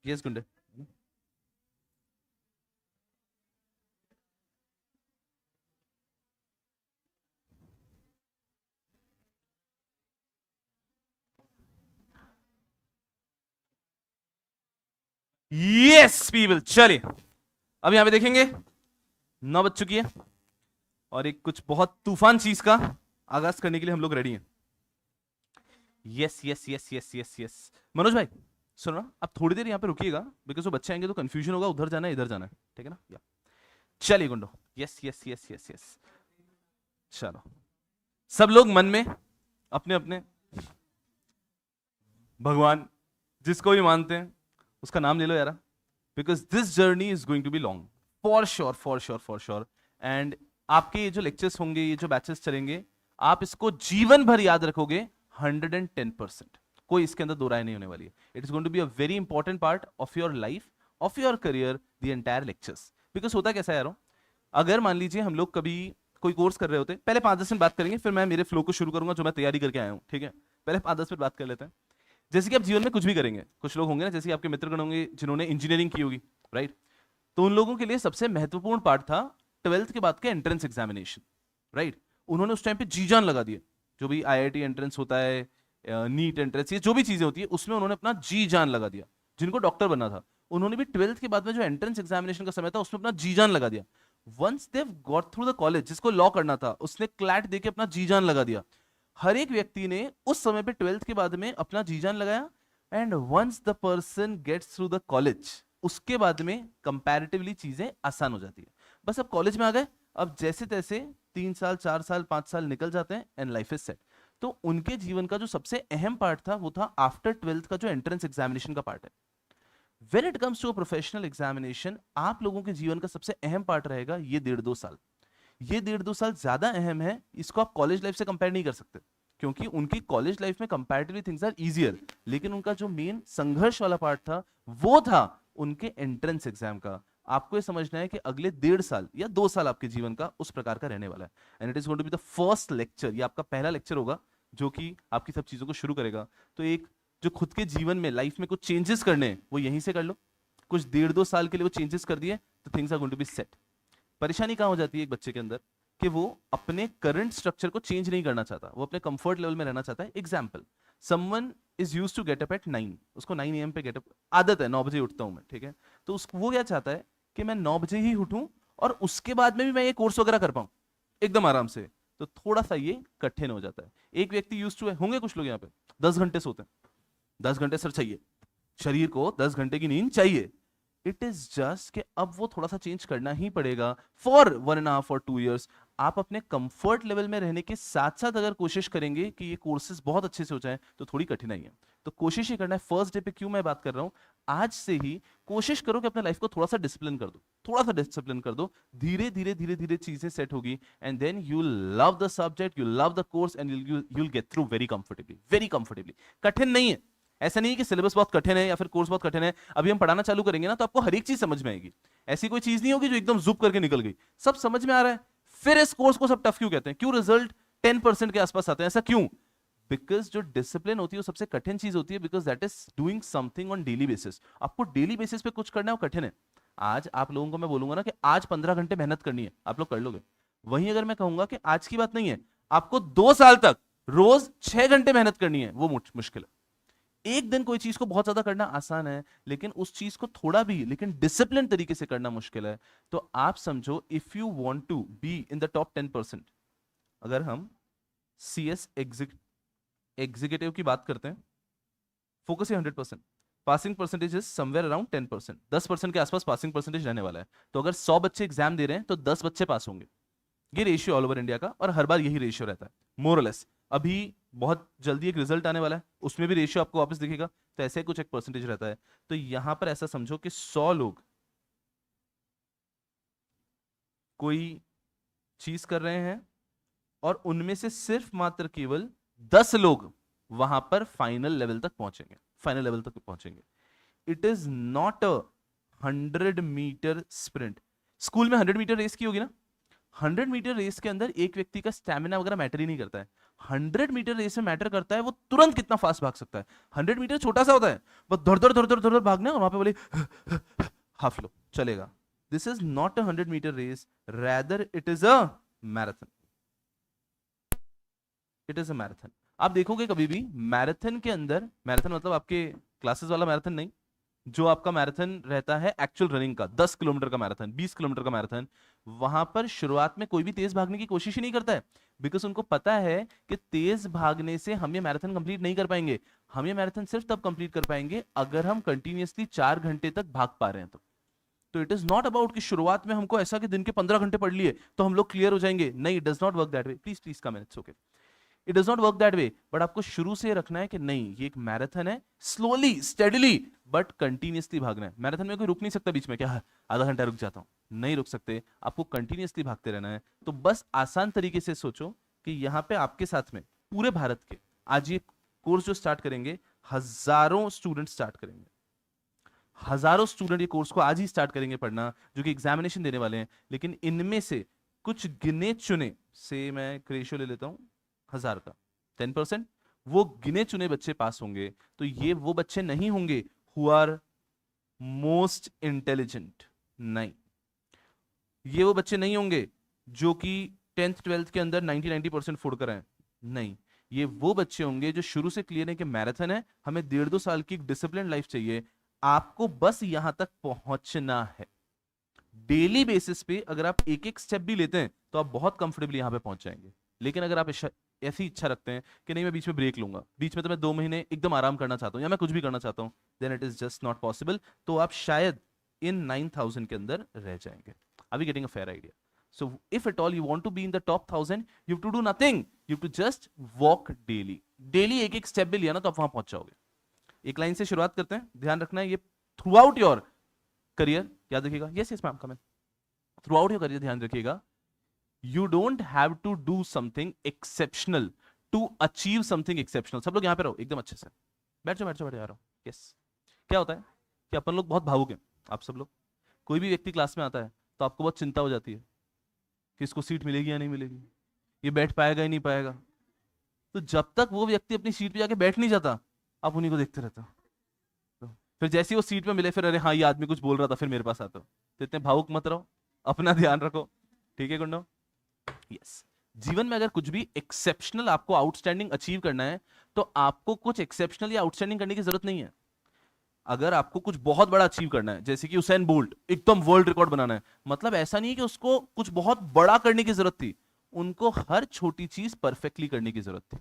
Yes गुंडे। Yes people, चलिए अब यहां पे देखेंगे 9 बज चुकी है और एक कुछ बहुत तूफान चीज का आगाज करने के लिए हम लोग रेडी हैं। Yes yes yes yes yes yes Manoj भाई सुनो ना, आप थोड़ी देर यहाँ पे रुकिएगा, बिकॉज वो बच्चे आएंगे तो कंफ्यूजन होगा, उधर जाना है इधर जाना है, ठीक है ना? या चलिए गुंडो, yes yes yes yes yes. चलो सब लोग मन में अपने अपने भगवान जिसको भी मानते हैं उसका नाम ले लो यारा, because this journey is going to be long, for sure for sure for sure. And आपके ये जो लेक्चर्स होंगे, ये जो बैचेस चलेंगे, आप इसको जीवन भर याद रखोगे 110%। कोई इसके अंदर दो राय नहीं होने वाली है। It is going to be a very important part of your life, of your career, the entire lectures. Because होता कैसा है यारो, अगर मान लीजिए हम लोग कभी कोई कोर्स कर रहे होते, पहले 5-10 मिनट बात करेंगे, फिर मैं मेरे फ्लो को शुरू करूंगा जो मैं तैयारी करके आया हूं, ठीक है? पहले 5-10 मिनट बात कर लेते हैं। जैसे कि आप जीवन में कुछ भी करेंगे, कुछ लोग होंगे ना, जैसे आपके मित्रगण होंगे जिन्होंने इंजीनियरिंग की होगी, राइट? तो उन लोगों के लिए सबसे महत्वपूर्ण पार्ट था 12th के बाद के एंट्रेंस एग्जामिनेशन, राइट? उन्होंने उस टाइम पे जी जान लगा दिया, जो भी IIT एंट्रेंस होता है, नीट एंट्रेंस, ये जो भी चीजें होती है उसमें उन्होंने अपना जी जान लगा दिया। जिनको डॉक्टर बनना था उन्होंने भी 12th के बाद में जो एंट्रेंस एग्जामिनेशन का समय था उसमें अपना जी जान लगा दिया। Once they got through the college, जिसको लॉ करना था उसने क्लैट देके अपना जी जान लगा दिया। हर एक व्यक्ति ने उस समय पे 12th के बाद में अपना जी जान लगाया। And once the person gets through the college, उसके बाद में कंपैरेटिवली चीजें आसान हो जाती है। बस अब कॉलेज में आ गए, अब जैसे तैसे 3 साल 4 साल 5 साल निकल जाते हैं एंड लाइफ इज सेट। तो उनके जीवन का जो सबसे अहम पार्ट था वो था आफ्टर 12th का जो एंट्रेंस एग्जामिनेशन का पार्ट है। When it comes to a professional examination, आप लोगों के जीवन का सबसे अहम पार्ट रहेगा ये 1.5-2 साल। ये 1.5-2 साल ज्यादा अहम है, इसको आप कॉलेज लाइफ से कंपेयर नहीं कर सकते, क्योंकि उनकी कॉलेज लाइफ में कंपैरेटिवली थिंग्स आर इजियर। लेकिन उनका जो मेन संघर्ष वाला पार्ट था वो था उनके एंट्रेंस एग्जाम का। आपको ये समझना है कि अगले 1.5 साल या 2 साल आपके जीवन का उस प्रकार का रहने वाला है। And it is going to be the first lecture, ये आपका पहला लेक्चर होगा जो कि आपकी सब चीजों को शुरू करेगा। तो एक जो खुद के जीवन में लाइफ में कुछ चेंजेस करने हैं वो यहीं से कर लो। कुछ 1.5-2 साल के लिए वो चेंजेस कर दिए तो things are going to be set. परेशानी कहां हो जाती है एक बच्चे के अंदर, कि वो अपने करंट स्ट्रक्चर को चेंज नहीं करना चाहता, वो अपने कंफर्ट लेवल में रहना चाहता है। Example, someone is use to get up at 9, उसको 9 AM पे गेट अप आदत है, 9 बजे उठता हूं मैं, ठीक है? तो वो क्या चाहता है कि मैं 9 बजे ही उठूं और उसके बाद में भी मैं ये कोर्स वगैरह कर पाऊं एकदम आराम से। तो थोड़ा सा ये कठिन हो जाता है। एक व्यक्ति यूज टू है, होंगे कुछ लोग यहाँ पे 10 घंटे सोते हैं, 10 घंटे सर चाहिए, शरीर को 10 घंटे की नींद चाहिए। इट इज जस्ट कि अब वो थोड़ा सा चेंज करना ही पड़ेगा फॉर 1.5 और 2 years। आप अपने कंफर्ट लेवल में रहने के साथ साथ अगर कोशिश करेंगे कि ये कोर्सेज बहुत अच्छे से हो जाए तो थोड़ी कठिनाई है। तो कोशिश ही करना है। फर्स्ट डे पे क्यों मैं बात कर रहा हूं, आज से ही कोशिश करो कि अपने लाइफ को थोड़ा सा डिसिप्लिन कर दो, थोड़ा सा डिसिप्लिन कर दो। धीरे धीरे धीरे धीरे चीजें सेट होगी and then you love the subject, you love the course and you'll get through very comfortably, very comfortably. कठिन नहीं है, ऐसा नहीं है कि सिलेबस बहुत कठिन है या फिर कोर्स बहुत कठिन है। अभी हम पढ़ाना चालू करेंगे ना तो आपको हर एक चीज समझ में आएगी। ऐसी कोई चीज नहीं होगी जो एकदम जुप करके निकल गई, सब समझ में आ रहा है। फिर इस कोर्स को सब टफ क्यों कहते हैं, क्यों रिजल्ट 10% के आसपास आते हैं, ऐसा क्यों? बिकॉज जो डिसिप्लिन होती है वो सबसे कठिन चीज होती है, because that is doing something on daily basis. आपको डेली बेसिस पे कुछ करना है वो कठिन है। आज आप लोगों को मैं बोलूंगा ना कि आज 15 घंटे मेहनत करनी है, आप लोग कर लोगे। वहीं अगर मैं कहूंगा कि आज की बात नहीं है, आपको 2 साल तक रोज 6 घंटे मेहनत करनी है, वो मुश्किल है। एक दिन कोई चीज को बहुत ज्यादा करना आसान है, लेकिन उस चीज को थोड़ा भी लेकिन डिसिप्लिन तरीके से करना मुश्किल है। तो आप समझो, if you want to be in the top 10%, अगर हम CS एग्जीक्यूटिव की बात करते हैं, फोकस है 100%, passing percentage is somewhere around 10%, 10% के आसपास पासिंग परसेंटेज रहने वाला है। तो अगर 100 बच्चे एग्जाम दे रहे हैं तो 10 बच्चे पास होंगे। ये रेशियो ऑल ओवर इंडिया का, और हर बार यही रेशियो रहता है मोरलेस। अभी बहुत जल्दी एक रिजल्ट आने वाला है, उसमें भी रेशियो आपको वापस दिखेगा, तो ऐसे कुछ एक परसेंटेज रहता है। तो यहां पर ऐसा समझो कि 100 लोग कोई चीज कर रहे हैं और उनमें से सिर्फ मात्र केवल 10 लोग वहां पर फाइनल लेवल तक पहुंचेंगे, फाइनल लेवल तक पहुंचेंगे। It is not a 100 metre sprint. School में 100 मीटर रेस की होगी ना, 100 मीटर रेस के अंदर एक व्यक्ति का स्टैमिना वगैरह मैटर ही नहीं करता है। 100 मीटर रेस में मैटर करता है वो तुरंत कितना फास्ट भाग सकता है। 100 मीटर छोटा सा होता है, बस धड़ धड़ धड़ धड़ धड़ भागना और वहां पे बोले हाफ लो चलेगा। This is not a 100 metre race, rather it is a marathon. It is a marathon. आप देखोगे कभी भी मैराथन के अंदर, मैराथन मतलब आपके क्लासेस वाला मैराथन नहीं, जो आपका मैराथन रहता है एक्चुअल रनिंग का, 10 किलोमीटर का मैराथन, 20 किलोमीटर का मैराथन, वहां पर शुरुआत में कोई भी तेज भागने की कोशिश ही नहीं करता है, बिकॉज उनको पता है कि तेज भागने से हम ये मैराथन कंप्लीट नहीं कर पाएंगे। हम ये मैराथन सिर्फ तब कंप्लीट कर पाएंगे अगर हम कंटिन्यूअसली 4 घंटे तक भाग पा रहे हैं। तो इट इज नॉट अबाउट कि शुरुआत में हमको ऐसा कि दिन के 15 घंटे पढ़ लिए तो हम लोग क्लियर हो जाएंगे। नहीं, it does not work that way. Please please come, it's okay. It does not work that way. But आपको शुरू से रखना है कि नहीं, ये एक मैराथन है, स्लोली स्टेडली बट कंटिन्यूअसली भागना है। मैराथन में कोई रुक नहीं सकता बीच में, क्या आधा घंटा रुक जाता हूं, नहीं रुक सकते, आपको कंटिन्यूअसली भागते रहना है। तो बस आसान तरीके से सोचो कि यहाँ पे आपके साथ में पूरे भारत के आज ये कोर्स जो स्टार्ट करेंगे, हजारों स्टूडेंट स्टार्ट करेंगे, हजारों स्टूडेंट ये कोर्स को आज ही स्टार्ट करेंगे पढ़ना, जो कि एग्जामिनेशन देने वाले हैं। लेकिन इनमें से कुछ गिने चुने से, मैं रेशियो ले लेता हूं 1000 का 10%, वो गिने चुने बच्चे पास होंगे। तो ये वो बच्चे नहीं होंगे हु आर मोस्ट इंटेलिजेंट, नहीं, ये वो बच्चे नहीं होंगे जो कि 10th 12th के अंदर 90% फोड़ कर आए, नहीं, ये वो बच्चे होंगे जो शुरू से क्लियर है कि मैराथन है, हमें 1.5-2 साल की डिसिप्लिन लाइफ चाहिए, आपको बस यहां तक पहुंचना है। डेली बेसिस पे अगर आप एक एक स्टेप भी लेते हैं तो आप बहुत कंफर्टेबली यहां पे पहुंच जाएंगे। लेकिन अगर आप ऐसी इच्छा रखते हैं कि नहीं मैं बीच में ब्रेक लूंगा, बीच में तो मैं 2 महीने एकदम आराम करना चाहता हूं या मैं कुछ भी करना चाहता हूं, then it is just not possible. तो आप शायद इन 9000 के अंदर रह जाएंगे। Are we getting a fair idea? So if at all you want to be in the top 1000, you have to do nothing. You have to just walk daily. Daily एक एक स्टेप भी लिया ना तो आप वहां पहुंच जाओगे। एक लाइन से शुरुआत करते हैं, ध्यान रखना है ये थ्रू आउट योर करियर, याद रखिएगा। Yes yes ma'am, comment. Throughout your career ध्यान रखिएगा, you don't have to do something exceptional to achieve something exceptional. सब लोग यहां पे रहो एकदम अच्छे से, बैठ जाओ बैठ जाओ बैठ जाओ। यस, क्या होता है कि अपन लोग बहुत भावुक हैं, आप सब लोग, कोई भी व्यक्ति क्लास में आता है तो आपको बहुत चिंता हो जाती है कि इसको सीट मिलेगी या नहीं मिलेगी, ये बैठ पाएगा या नहीं पाएगा। तो जब तक वो व्यक्ति अपनी सीट पे जाके बैठ नहीं जाता, आप उन्हीं को देखते रहते हो। तो फिर जैसे ही वो सीट पे मिले, फिर अरे हाँ ये आदमी कुछ बोल रहा था, फिर मेरे पास आता हो। तो इतने भावुक मत रहो, अपना ध्यान रखो, ठीक है गुंडो? यस, जीवन में अगर कुछ भी एक्सेप्शनल आपको आउटस्टैंडिंग अचीव करना है तो आपको कुछ एक्सेप्शनल या आउटस्टैंडिंग करने की जरूरत नहीं है। अगर आपको कुछ बहुत बड़ा अचीव करना है, जैसे कि उसेन बोल्ट एकदम वर्ल्ड रिकॉर्ड बनाना है, मतलब ऐसा नहीं है कि उसको कुछ बहुत बड़ा करने की जरूरत थी, उनको हर छोटी चीज परफेक्टली करने की जरूरत थी।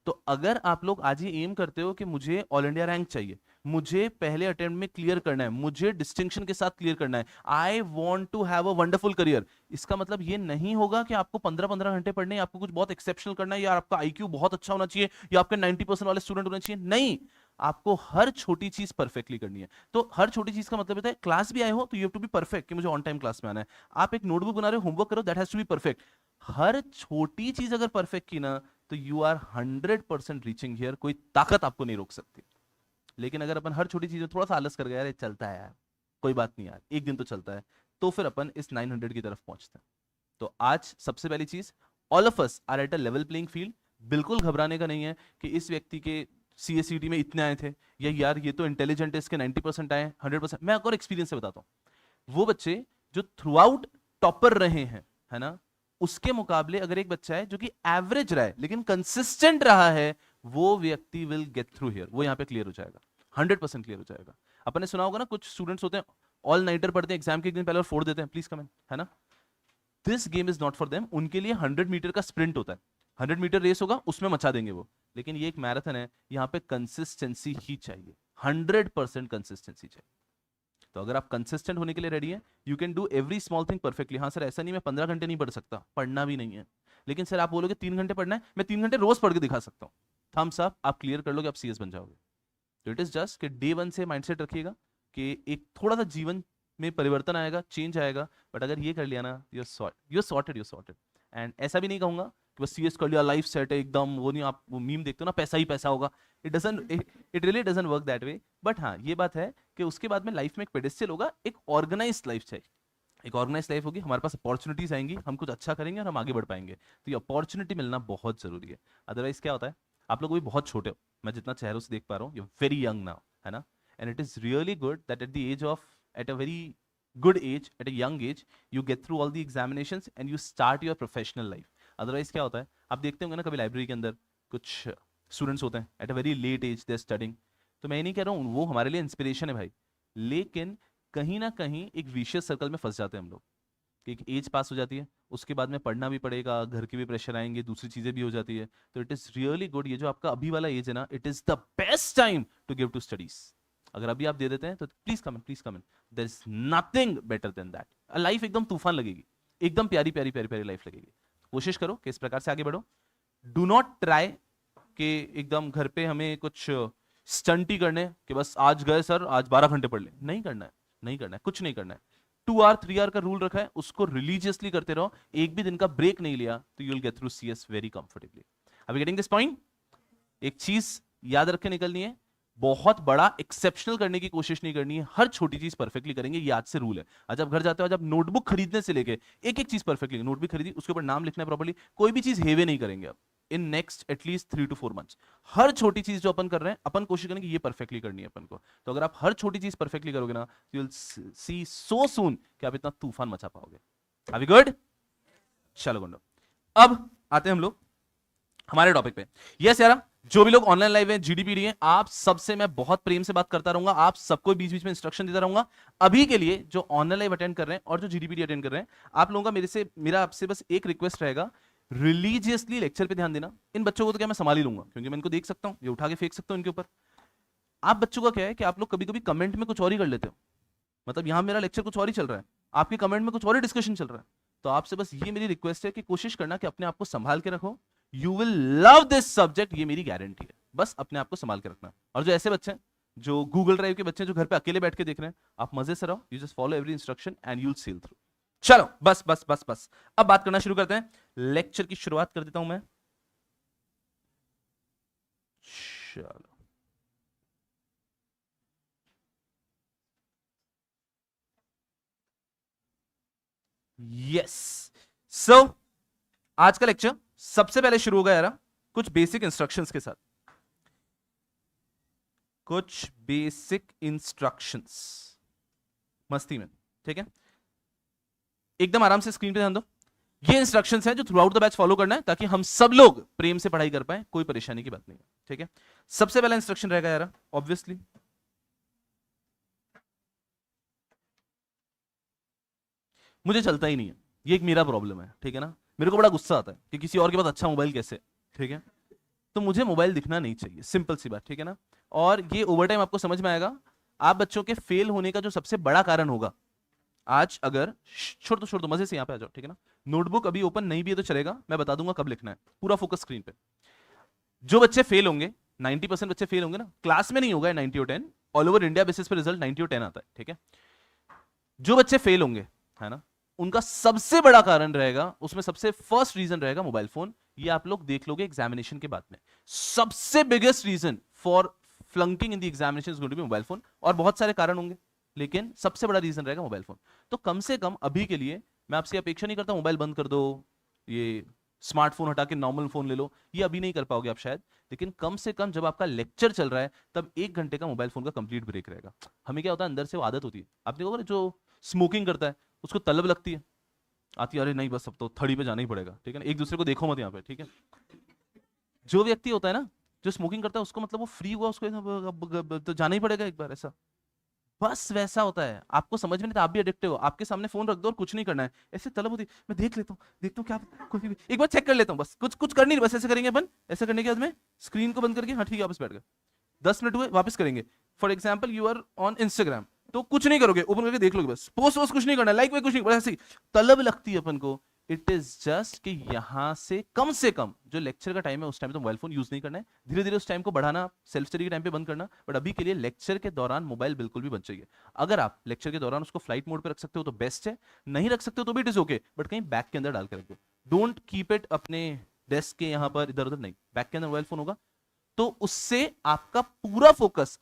तो अगर आप लोग आज ही एम करते हो कि मुझे ऑल इंडिया रैंक चाहिए, मुझे पहले अटेम्प्ट में क्लियर करना है, मुझे डिस्टिंक्शन के साथ क्लियर करना है, I want to have a wonderful career, इसका मतलब ये नहीं होगा कि आपको 15-15 घंटे पढ़ने, आपको कुछ बहुत एक्सेप्शनल करना है, या आपका आईक्यू बहुत अच्छा होना चाहिए, या आपके 90% वाले स्टूडेंट होने चाहिए। नहीं, आपको हर छोटी चीज परफेक्टली करनी है। तो हर छोटी चीज का मतलब होता है क्लास भी आए हो तो you have to be perfect, कि मुझे ऑन टाइम क्लास में आना है। आप एक नोटबुक बना रहे हो, होमवर्क करो, that has to be perfect. हर छोटी चीज अगर परफेक्ट की ना तो यू आर 100% रीचिंग हियर, कोई ताकत आपको नहीं रोक सकती। लेकिन अगर अपन हर छोटी चीज में थोड़ा सा आलस कर गए, यार चलता है यार, कोई बात नहीं यार, एक दिन तो चलता है, तो फिर अपन इस 900 की तरफ पहुंचते हैं। तो आज सबसे पहली चीज, all of us are at a level playing field. बिल्कुल घबराने का नहीं है कि इस व्यक्ति के CSCT में इतने आए थे, या यार ये तो इंटेलिजेंट है, इसके 90% आए, 100%। मैं आपको एक्सपीरियंस से बताता हूँ, वो बच्चे जो थ्रू आउट टॉपर रहे हैं, है ना, उसके मुकाबले अगर एक बच्चा है जो कि एवरेज रहा है लेकिन कंसिस्टेंट रहा है, वो व्यक्ति विल गेट थ्रू हियर, वो यहाँ पे क्लियर हो जाएगा, 100% क्लियर हो जाएगा। अपन ने सुना होगा ना, कुछ स्टूडेंट्स होते हैं ऑल नाइटर पढ़ते हैं, एग्जाम के एक दिन पहले और फोड़ देते हैं। प्लीज कमेंट, है ना, this game is not for them. उनके लिए 100 मीटर का स्प्रिंट होता है, 100 मीटर रेस होगा, उसमें मचा देंगे वो। लेकिन ये एक मैराथन है, यहाँ पे कंसिस्टेंसी ही चाहिए, 100% कंसिस्टेंसी चाहिए। तो अगर आप कंसिस्टेंट होने के लिए रेडी हैं, you can do every small thing perfectly. हाँ सर, ऐसा नहीं मैं 15 घंटे नहीं पढ़ सकता, पढ़ना भी नहीं है। लेकिन सर आप बोलोगे 3 घंटे पढ़ना है, मैं 3 घंटे रोज पढ़ के दिखा सकता हूँ। थम्स अप, आप क्लियर कर लोगे, आप CS बन जाओगे। तो इट इज जस्ट कि डे 1 से माइंडसेट रखिएगा कि एक थोड़ा सा जीवन में परिवर्तन आएगा, चेंज आएगा। बट अगर ये कर लिया ना, यू सॉर्टेड। एंड ऐसा भी नहीं कहूंगा कि बस CS कर लिया, लाइफ सेट है एकदम, वो नहीं, आप वो मीम देखते हो ना, पैसा ही पैसा होगा। It really doesn't work that way. But हाँ, ये बात है कि उसके बाद में लाइफ में एक पेडेस्टल होगा, एक ऑर्गेनाइज्ड लाइफ चाहिए, एक ऑर्गेनाइज लाइफ होगी, हमारे पास अपॉर्चुनिटीज आएंगी, हम कुछ अच्छा करेंगे और हम आगे बढ़ पाएंगे। तो ये अपॉर्चुनिटी मिलना बहुत जरूरी है। अदरवाइज क्या होता है, आप लोग भी बहुत छोटे हो, मैं जितना चेहरों से देख पा रहा हूँ, यू वेरी यंग नाउ, है ना। And it is really good that at the age of, at a very good age, at a young age, you get through all the examinations and you start your professional life. Otherwise क्या होता है, आप देखते होंगे ना कभी library के अंदर कुछ स्टूडेंट्स होते हैं at a very late age they studying. तो मैं ये नहीं कह रहा हूँ वो हमारे लिए इंस्पिरेशन है भाई, लेकिन कहीं ना कहीं एक विशियस सर्कल में फंस जाते हैं हम लोग कि एक एज पास हो जाती है, उसके बाद में पढ़ना भी पड़ेगा, घर के भी प्रेशर आएंगे, दूसरी चीजें भी हो जाती है। तो इट इज रियली गुड, ये जो आपका अभी वाला एज है ना, it is the best time to give to studies. अगर अभी आप दे देते हैं तो please come in, please come in, there is nothing better than that. Life एकदम तूफान लगेगी, एकदम प्यारी प्यारी प्यारी प्यारी लाइफ लगेगी। कोशिश करो कि इस प्रकार से आगे बढ़ो। डू नॉट ट्राई कि एकदम घर पे हमें कुछ स्टंट ही करने कि बस आज गए सर आज 12 घंटे पढ़ ले, नहीं करना है, नहीं करना है, कुछ नहीं करना है। 2 आवर 3 आवर का रूल रखा है, उसको रिलीजियसली करते रहो, एक भी दिन का ब्रेक नहीं लिया तो you will get through CS very comfortably. Are we getting this point? एक चीज याद रख के निकलनी है, बहुत बड़ा एक्सेप्शनल करने की कोशिश नहीं करनी है, हर छोटी चीज परफेक्टली करेंगे, ये आज से रूल है। आज आप घर जाते हो, आज आप नोटबुक खरीदने से लेके एक एक चीज परफेक्टली, नोटबुक खरीदी उसके ऊपर नाम लिखना है प्रॉपर्ली, कोई भी चीज हेवे नहीं करेंगे आप in next at least 3 to 4 months। हर छोटी चीज जो अपन कर रहे हैं, अपन कोशिश करेंगे ये परफेक्टली करनी है अपन को। तो अगर आप हर छोटी चीज परफेक्टली करोगे ना, यू विल सी सो सून कि आप इतना तूफान मचा पाओगे। Are we good? चलो गुंडो, अब आते हैं हम लोग हमारे टॉपिक पे। यस यार, जो भी लोग ऑनलाइन लाइव है, जीडीपीडी है, आप सबसे मैं बहुत प्रेम से बात करता रहूंगा, आप सबको बीच बीच में इंस्ट्रक्शन देता रहूंगा। अभी के लिए जो ऑनलाइन लाइव अटेंड कर रहे हैं और जो जीडीपीडी अटेंड कर रहे हैं, आप लोगों का मेरा आपसे बस एक रिक्वेस्ट रहेगा, रिलीजियसली लेक्चर पे ध्यान देना। इन बच्चों को तो क्या मैं संभाल ही लूंगा, क्योंकि मैं इनको देख सकता हूं, ये उठा के फेंक सकता हूं इनके ऊपर। आप बच्चों का क्या है कि आप लोग कभी कभी कमेंट में कुछ और ही कर लेते हो, मतलब यहां मेरा लेक्चर कुछ और ही चल रहा है, आपके कमेंट में कुछ और ही डिस्कशन चल रहा है। तो आपसे बस ये मेरी रिक्वेस्ट है कि कोशिश करना कि अपने आप को संभाल के रखो, you will love this subject, ये मेरी गारंटी है। बस अपने आप को संभाल के रखना। और जो ऐसे बच्चे हैं, जो गूगल ड्राइव के बच्चे हैं, जो घर पे अकेले बैठ के देख रहे हैं, आप मजे से रहो, you just follow every instruction and you will seal through. चलो बस बस बस बस, अब बात करना शुरू करते हैं। लेक्चर की शुरुआत कर देता हूं मैं। चलो यस, सो आज का लेक्चर सबसे पहले शुरू होगा यार कुछ बेसिक इंस्ट्रक्शंस के साथ, कुछ बेसिक इंस्ट्रक्शंस मस्ती में, ठीक है। एकदम आराम से स्क्रीन पे ध्यान दो। ये इंस्ट्रक्शंस हैं जो through out the batch follow करना है, ताकि हम सब लोग प्रेम से पढ़ाई कर पाए, कोई परेशानी की बात नहीं है, ठीक है। सबसे पहला इंस्ट्रक्शन रहेगा यार, ऑब्वियसली मुझे चलता ही नहीं है, ये एक मेरा प्रॉब्लम है, ठीक है ना। मेरे को बड़ा गुस्सा आता है कि किसी और के पास अच्छा मोबाइल कैसे, ठीक है। तो मुझे मोबाइल दिखना नहीं चाहिए, सिंपल सी बात, ठीक है ना। और ये ओवर टाइम आपको समझ में आएगा। आप बच्चों के फेल होने का जो सबसे बड़ा कारण होगा, आज अगर छोड़ दो मजे से, यहाँ पे आ जाओ, ठीक है ना। नोटबुक अभी ओपन नहीं भी है तो चलेगा, मैं बता दूंगा कब लिखना है, पूरा फोकस स्क्रीन पे। जो बच्चे फेल होंगे, 90% बच्चे फेल होंगे ना, क्लास में नहीं होगा 90 और 10, ऑल ओवर इंडिया बेसिस पे रिजल्ट 90 और 10 आता है, ठीक है। जो बच्चे फेल होंगे, है ना, उनका सबसे बड़ा कारण रहेगा, उसमें सबसे फर्स्ट रीजन रहेगा मोबाइल फोन। ये आप लोग देख लोगे एग्जामिनेशन के बाद में, सबसे biggest reason for flunking in the examination is going to be mobile phone. और बहुत सारे कारण होंगे, लेकिन सबसे बड़ा रीजन रहेगा मोबाइल फोन। तो कम से कम अभी के लिए मैं आपसे अपेक्षा नहीं करता मोबाइल बंद कर दो, ये स्मार्टफोन हटा के नॉर्मल फोन ले लो, ये अभी नहीं कर पाओगे आप शायद, लेकिन कम से कम जब आपका लेक्चर चल रहा है तब 1 घंटे का मोबाइल फोन का कंप्लीट ब्रेक रहेगा। हमें क्या होता है, अंदर से वो आदत होती है, आपने देखोगे जो स्मोकिंग करता है उसको तलब लगती है, आती है, अरे नहीं बस अब तो थड़ी पे जाना ही पड़ेगा, ठीक है ना। एक दूसरे को देखो मत यहाँ पे, ठीक है। जो व्यक्ति होता है ना जो स्मोकिंग करता है, उसको मतलब वो फ्री हुआ, उसको तो जाना ही पड़ेगा एक बार, ऐसा बस वैसा होता है। आपको समझ में नहीं था, आप भी एडिक्टिव हो, आपके सामने फोन रख दो और कुछ नहीं करना है, ऐसे तलब होती, मैं देख लेता हूँ, देखता हूँ क्या कोई भी एक बार चेक कर लेता हूँ, बस कुछ कुछ करनी नहीं, बस ऐसे करेंगे अपन, ऐसे करने के बाद में स्क्रीन को बंद करके, हाँ ठीक है वापस बैठ गए, 10 मिनट हुए वापस करेंगे। For example you are on Instagram, तो कुछ नहीं करोगे, ओपन करके देख लोगे, बस पोस्ट वोस्ट कुछ नहीं करना, लाइक कुछ नहीं, बस ऐसे ही तलब लगती है अपन को। इट इज जस्ट कि यहां से कम जो लेक्चर का टाइम है उस टाइम तो मोबाइल फोन यूज नहीं करना है, धीरे धीरे उस टाइम को बढ़ाना, सेल्फ स्टडी के टाइम पे बंद करना, बट अभी के लिए लेक्चर के दौरान मोबाइल बिल्कुल भी बंद चाहिए। अगर आप लेक्चर के दौरान उसको फ्लाइट मोड पे रख सकते हो तो बेस्ट है, नहीं रख सकते हो तो भी इट इज ओके, बट कहीं बैग के अंदर डाल के रख दो, डोंट कीप इट अपने डेस्क के यहाँ पर इधर उधर, नहीं, बैग के अंदर मोबाइल फोन होगा तो उससे आपका पूरा फोकस,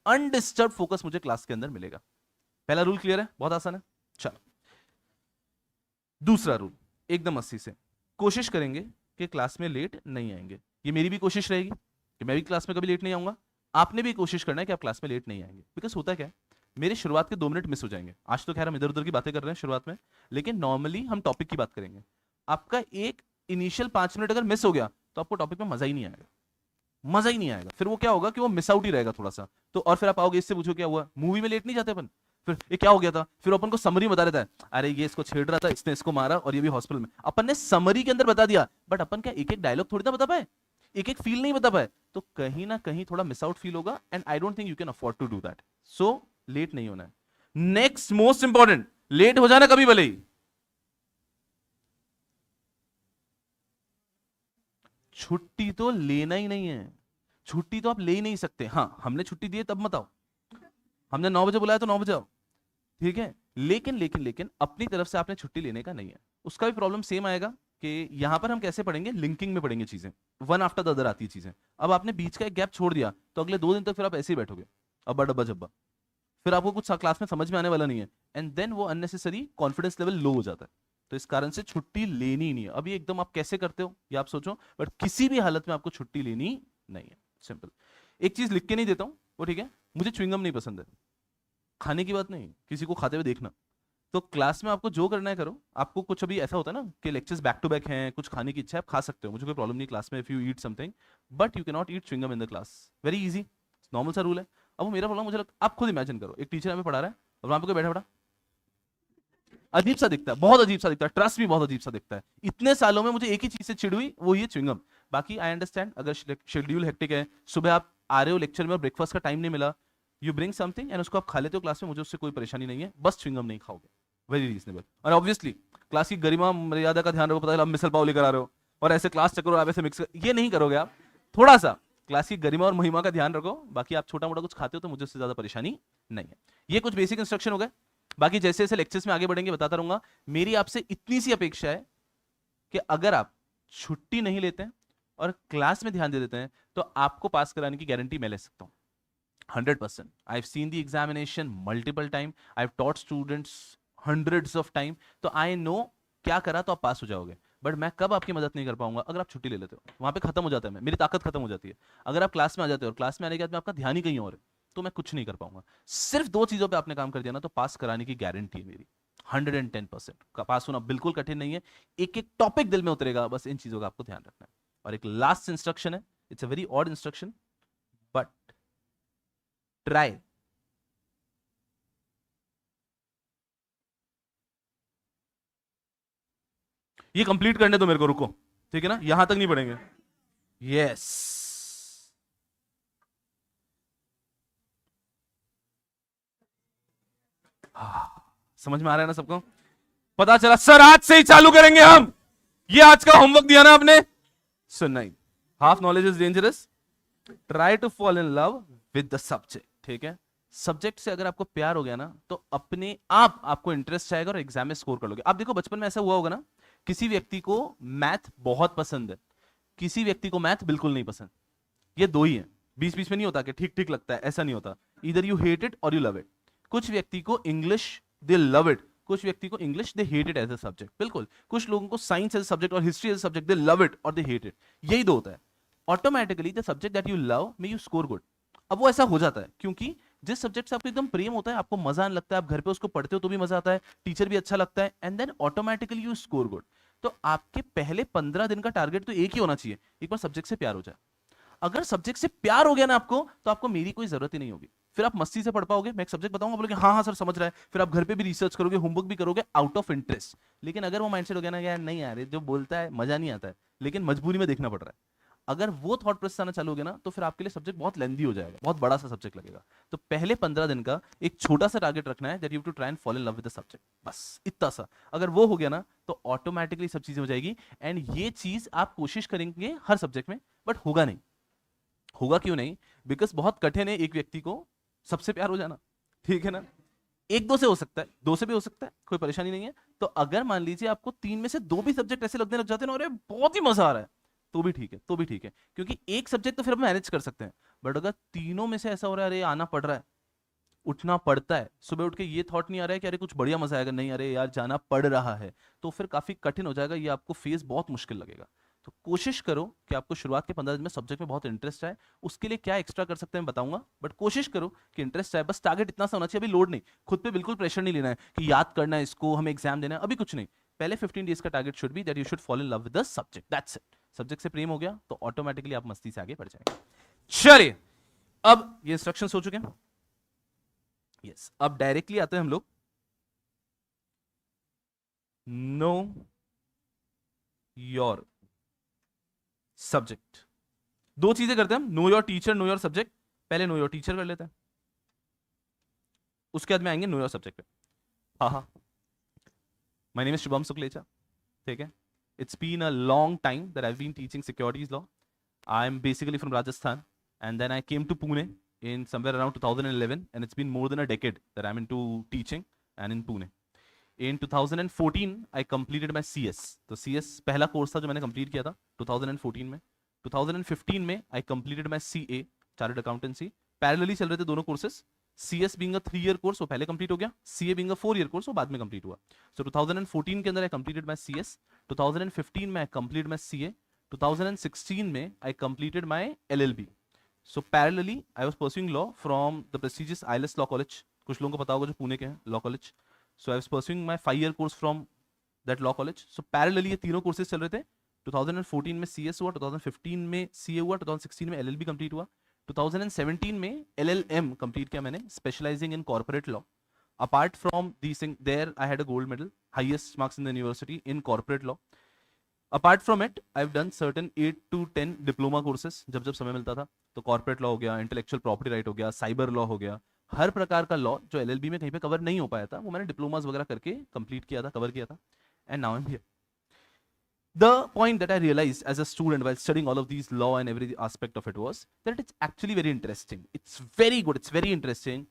अनडिस्टर्ब फोकस मुझे क्लास के अंदर मिलेगा। पहला रूल क्लियर है, बहुत आसान है। चलो दूसरा रूल एकदम 80 से, कोशिश करेंगे कि क्लास में लेट नहीं आएंगे। ये मेरी भी कोशिश रहेगी कि मैं भी क्लास में कभी लेट नहीं आऊंगा। आपने भी कोशिश करना है कि आप क्लास में लेट नहीं आएंगे। बिकॉज होता क्या है, मेरे शुरुआत के 2 मिनट मिस हो जाएंगे। आज तो खैर हम इधर उधर की बातें कर रहे हैं शुरुआत में, लेकिन नॉर्मली हम टॉपिक की बात करेंगे। आपका एक इनिशियल 5 मिनट अगर मिस हो गया तो आपको टॉपिक में मजा ही नहीं आएगा, मजा ही नहीं आएगा। फिर वो क्या होगा कि वो मिस आउट ही रहेगा थोड़ा सा। तो और फिर आप आओगे, इससे पूछो क्या हुआ, मूवी में लेट नहीं जाते अपन, फिर ये क्या हो गया था, फिर अपन को समरी बता देता है, अरे ये इसको छेड़ रहा था, इसने इसको मारा और ये भी हॉस्पिटल में। अपन ने समरी के अंदर बता दिया, बट अपन क्या एक एक डायलॉग थोड़ी ना बता पाए, एक एक फील नहीं बता पाए, तो कहीं ना कहीं थोड़ा मिस आउट फील होगा। And I don't think you can afford to do that. So late नहीं होना है। नेक्स्ट मोस्ट इंपॉर्टेंट, लेट हो जाना कभी भले ही, छुट्टी तो लेना ही नहीं है। छुट्टी तो आप ले ही नहीं सकते। हाँ, हमने छुट्टी दी है तब मत आओ, हमने 9 बजे बुलाया तो 9 बजे आओ, ठीक है। लेकिन लेकिन लेकिन अपनी तरफ से आपने छुट्टी लेने का नहीं है। उसका भी प्रॉब्लम सेम आएगा कि यहां पर हम कैसे पढ़ेंगे, लिंकिंग में पढ़ेंगे चीजें, वन आफ्टर द अदर आती है चीजें। अब आपने बीच का एक गैप छोड़ दिया तो अगले 2 दिन तक फिर आप ऐसे ही बैठोगे, अब्बा डब्बा जब्बा, फिर आपको कुछ क्लास में समझ में आने वाला नहीं है। एंड देन वो अननेसेसरी कॉन्फिडेंस लेवल लो हो जाता है। तो इस कारण से छुट्टी लेनी ही नहीं है। अभी एकदम आप कैसे करते हो ये आप सोचो, बट किसी भी हालत में आपको छुट्टी लेनी नहीं है। सिंपल। एक चीज लिख के नहीं देता हूं वो, ठीक है, मुझे च्युइंगम नहीं पसंद है। खाने की बात नहीं, किसी को खाते हुए देखना। तो क्लास में आपको जो करना है करो। आपको कुछ अभी ऐसा होता है ना कि लेक्चर्स बैक टू बैक हैं, कुछ खाने की इच्छा है, आप खा सकते हो, मुझे कोई प्रॉब्लम नहीं क्लास में, if you eat something, but you can not eat chewing gum in the class. Very easy, normal सा रूल है। अब वो मेरा प्रॉब्लम, मुझे आप खुद इमेजिन करो, एक टीचर हमें पढ़ा रहा है और वहां पे कोई बैठा बैठा अजीब सा दिखता है, बहुत अजीब सा दिखता है, ट्रस्ट भी बहुत अजीब सा दिखता है। इतने सालों में मुझे एक ही चीज से चिड़ हुई, वो ये च्युइंगम। बाकी आई अंडरस्टैंड, अगर शेड्यूल हेक्टिक है, सुबह आप आ रहे हो लेक्चर में और ब्रेकफास्ट का टाइम नहीं मिला, यू ब्रिंग समथिंग एंड उसको आप खा लेते हो क्लास में, मुझे उससे कोई परेशानी नहीं है, बस च्युइंगम नहीं खाओगे, वेरी रीजनेबल। और ऑब्वियसली क्लास की गरिमा मर्यादा का ध्यान रखो, पता है आप मिसल पाव लेकर आ रहे हो और ऐसे क्लास चक्कर आप ऐसे मिक्स, ये नहीं करोगे आप। थोड़ा सा क्लास की गरिमा और महिमा का ध्यान रखो। बाकी आप छोटा मोटा कुछ खाते हो तो मुझे उससे ज्यादा परेशानी नहीं है। ये कुछ बेसिक इंस्ट्रक्शन हो गए। बाकी जैसे जैसे लेक्चर्स में आगे बढ़ेंगे बताता रहूंगा। मेरी आपसे इतनी सी अपेक्षा है कि अगर आप छुट्टी नहीं लेते हैं और क्लास में ध्यान दे देते हैं तो आपको पास कराने की गारंटी मैं ले सकता हूं 100%. I've seen the examination multiple time. I've taught students hundreds of time. तो I know क्या करा तो आप पास हो जाओगे। बट मैं कब आपकी मदद नहीं कर पाऊंगा, अगर आप छुट्टी ले लेते हो, वहां पे खत्म हो जाता है, मेरी ताकत खत्म हो जाती है। अगर आप क्लास में आ जाते हो और क्लास में आने के बाद में आपका ध्यान ही कहीं और है तो मैं कुछ नहीं कर पाऊंगा। सिर्फ 2 चीजों पे आपने काम कर दिया ना तो पास कराने की गारंटी है मेरी 110%। का पास होना बिल्कुल कठिन नहीं है, एक एक टॉपिक दिल में उतरेगा, बस इन चीजों का आपको ध्यान रखना है। और एक लास्ट इंस्ट्रक्शन है, it's a very odd instruction, but try ये कंप्लीट करने दो मेरे को, रुको, ठीक है ना, यहां तक नहीं पढ़ेंगे। यस, समझ में आ रहा है ना सबको? पता चला सर, आज से ही चालू करेंगे हम, ये आज का होमवर्क दिया ना आपने, सुनना ही। Half knowledge is dangerous, try to fall in love with the subject, ठीक है। सब्जेक्ट से अगर आपको प्यार हो गया ना तो अपने आप आपको इंटरेस्ट आएगा और एग्जाम में स्कोर कर लोगे। आप देखो बचपन में ऐसा हुआ होगा ना, किसी व्यक्ति को मैथ बहुत पसंद है, किसी व्यक्ति को मैथ बिल्कुल नहीं पसंद, ये दो ही है, बीच बीच में नहीं होता कि ठीक ठीक लगता है, ऐसा नहीं होता। इधर यू हेट इट और यू लव इट। कुछ व्यक्ति को इंग्लिश दे लव इट, कुछ व्यक्ति को English they hate it as a subject, बिल्कुल। कुछ लोगों को साइंस एज अ सब्जेक्ट और history as a subject, they love it और दे हेट इट, यही दो होता है। Automatically the subject that you love may you score good. अब वो ऐसा हो जाता है क्योंकि जिस सब्जेक्ट से आपको एकदम प्रेम होता है, आपको मजा आने लगता है, आप घर पे उसको पढ़ते हो तो भी मजा आता है, टीचर भी अच्छा लगता है, and then automatically you score good. तो आपके पहले 15 दिन का टारगेट तो एक ही होना चाहिए, एक बार सब्जेक्ट से प्यार हो जाए। अगर सब्जेक्ट से प्यार हो गया ना आपको तो आपको मेरी कोई जरूरत ही नहीं होगी, फिर आप मस्ती से पढ़ पाओगे। मैं एक सब्जेक्ट बताऊंगा, बोलोगे हाँ हाँ सर समझ रहा है, फिर आप घर पे भी रिसर्च करोगे, होमवर्क भी करोगे आउट ऑफ इंटरेस्ट। लेकिन अगर वो माइंडसेट हो गया ना यार नहीं यार जो बोलता है मजा नहीं आता है, लेकिन मजबूरी में देखना पड़ रहा है, अगर वो थॉट प्रोसेस आना चालू हो गया ना तो फिर आपके लिए सब्जेक्ट बहुत लेंदी हो जाएगा, बहुत बड़ा सा सब्जेक्ट लगेगा। तो पहले 15 दिन का एक छोटा सा टारगेट रखना है, that you to try and fall in love with the subject, बस इतना सा। अगर वो हो गया ना तो ऑटोमेटिकली सब चीजें हो जाएगी। एंड ये चीज आप कोशिश करेंगे हर सब्जेक्ट में, बट होगा नहीं। होगा क्यों नहीं? बिकॉज बहुत कठिन है एक व्यक्ति को सबसे प्यार हो जाना, ठीक है ना। एक दो से हो सकता है, दो से भी हो सकता है, कोई परेशानी नहीं है। तो अगर मान लीजिए आपको 3 में से 2 भी सब्जेक्ट ऐसे लगने लग जाते हैं ना, अरे बहुत ही मजा आ रहा है, तो भी ठीक है, तो भी ठीक है, क्योंकि एक सब्जेक्ट तो फिर हम मैनेज कर सकते हैं। बट अगर तीनों में से ऐसा हो रहा है अरे आना पड़ रहा है, उठना पड़ता है, सुबह उठ के ये थॉट नहीं आ रहा है कि अरे कुछ बढ़िया मजा आएगा, नहीं अरे यार जाना पड़ रहा है, तो फिर काफी कठिन हो जाएगा, ये आपको फेस बहुत मुश्किल लगेगा। तो कोशिश करो कि आपको शुरुआत के 15 दिन में सब्जेक्ट में बहुत इंटरेस्ट आए। उसके लिए क्या एक्स्ट्रा कर सकते हैं बताऊंगा, बट कोशिश करो कि इंटरेस्ट आए। बस टारगेट इतना सा होना चाहिए, अभी लोड नहीं, खुद पे बिल्कुल प्रेशर नहीं लेना है कि याद करना है इसको, हमें एग्जाम देना है, अभी कुछ नहीं। पहले 15 डेज का target should be that you should follow in love with the subject, that's it. Subject से प्रेम हो गया तो ऑटोमेटिकली आप मस्ती से आगे बढ़ जाएंगे। चलिए, अब ये इंस्ट्रक्शंस हो चुके हैं। यस, अब डायरेक्टली आते हैं हम लोग नो योर सब्जेक्ट। दो चीजें करते हैं हम, know your teacher, know your subject. पहले नो योर टीचर कर लेते हैं, उसके बाद में आएंगे नो योर सब्जेक्ट पे। हाँ हाँ, my name is Shubham Suklecha, ठीक है। It's been a long time that I have been teaching securities law. I am basically from Rajasthan and then I came to Pune in somewhere around 2011, and it's been more than a decade that I'm into teaching and in Pune. In 2014 I completed my CS. तो CS पहला course था जो मैंने complete किया था 2014 में। 2015 में I completed my CA, chartered accountancy. Parallelly चल रहे थे दोनों courses. CS being a 3 year course वो पहले कंप्लीट हो गया, CA being a 4 year course वो बाद में कंप्लीट हुआ। So 2014 के अंदर I completed my CS, 2015 में I completed my CA, 2016 में I completed my LLB. So parallelly I was pursuing law from the prestigious ILS Law College, कुछ लोगों को पता होगा जो पुणे के हैं, law college. So I was pursuing my 5-year course from that law college. So parallelly ये तीनों कोर्सेज चल रहे थे। 2014 में CS हुआ, 2015 में CA हुआ, 2016 में LLB कंप्लीट हुआ, 2017 में LLM कंप्लीट किया मैंने, specialising in corporate law. Apart from these things, there I had a gold medal, highest marks in the university in corporate law. Apart from it I have done certain 8 to 10 diploma courses जब जब समय मिलता था। तो corporate law हो गया, intellectual property right हो गया, साइबर लॉ हो गया, हर प्रकार का लॉ जो एलएलबी में कहीं पे कवर नहीं हो पाया था वो मैंने डिप्लोमास वगैरह करके कंप्लीट किया था, कवर किया था। And now I am here. The point that I realized as a student while studying all of these law and every aspect of it was that it's actually very interesting. It's very good. It's very interesting.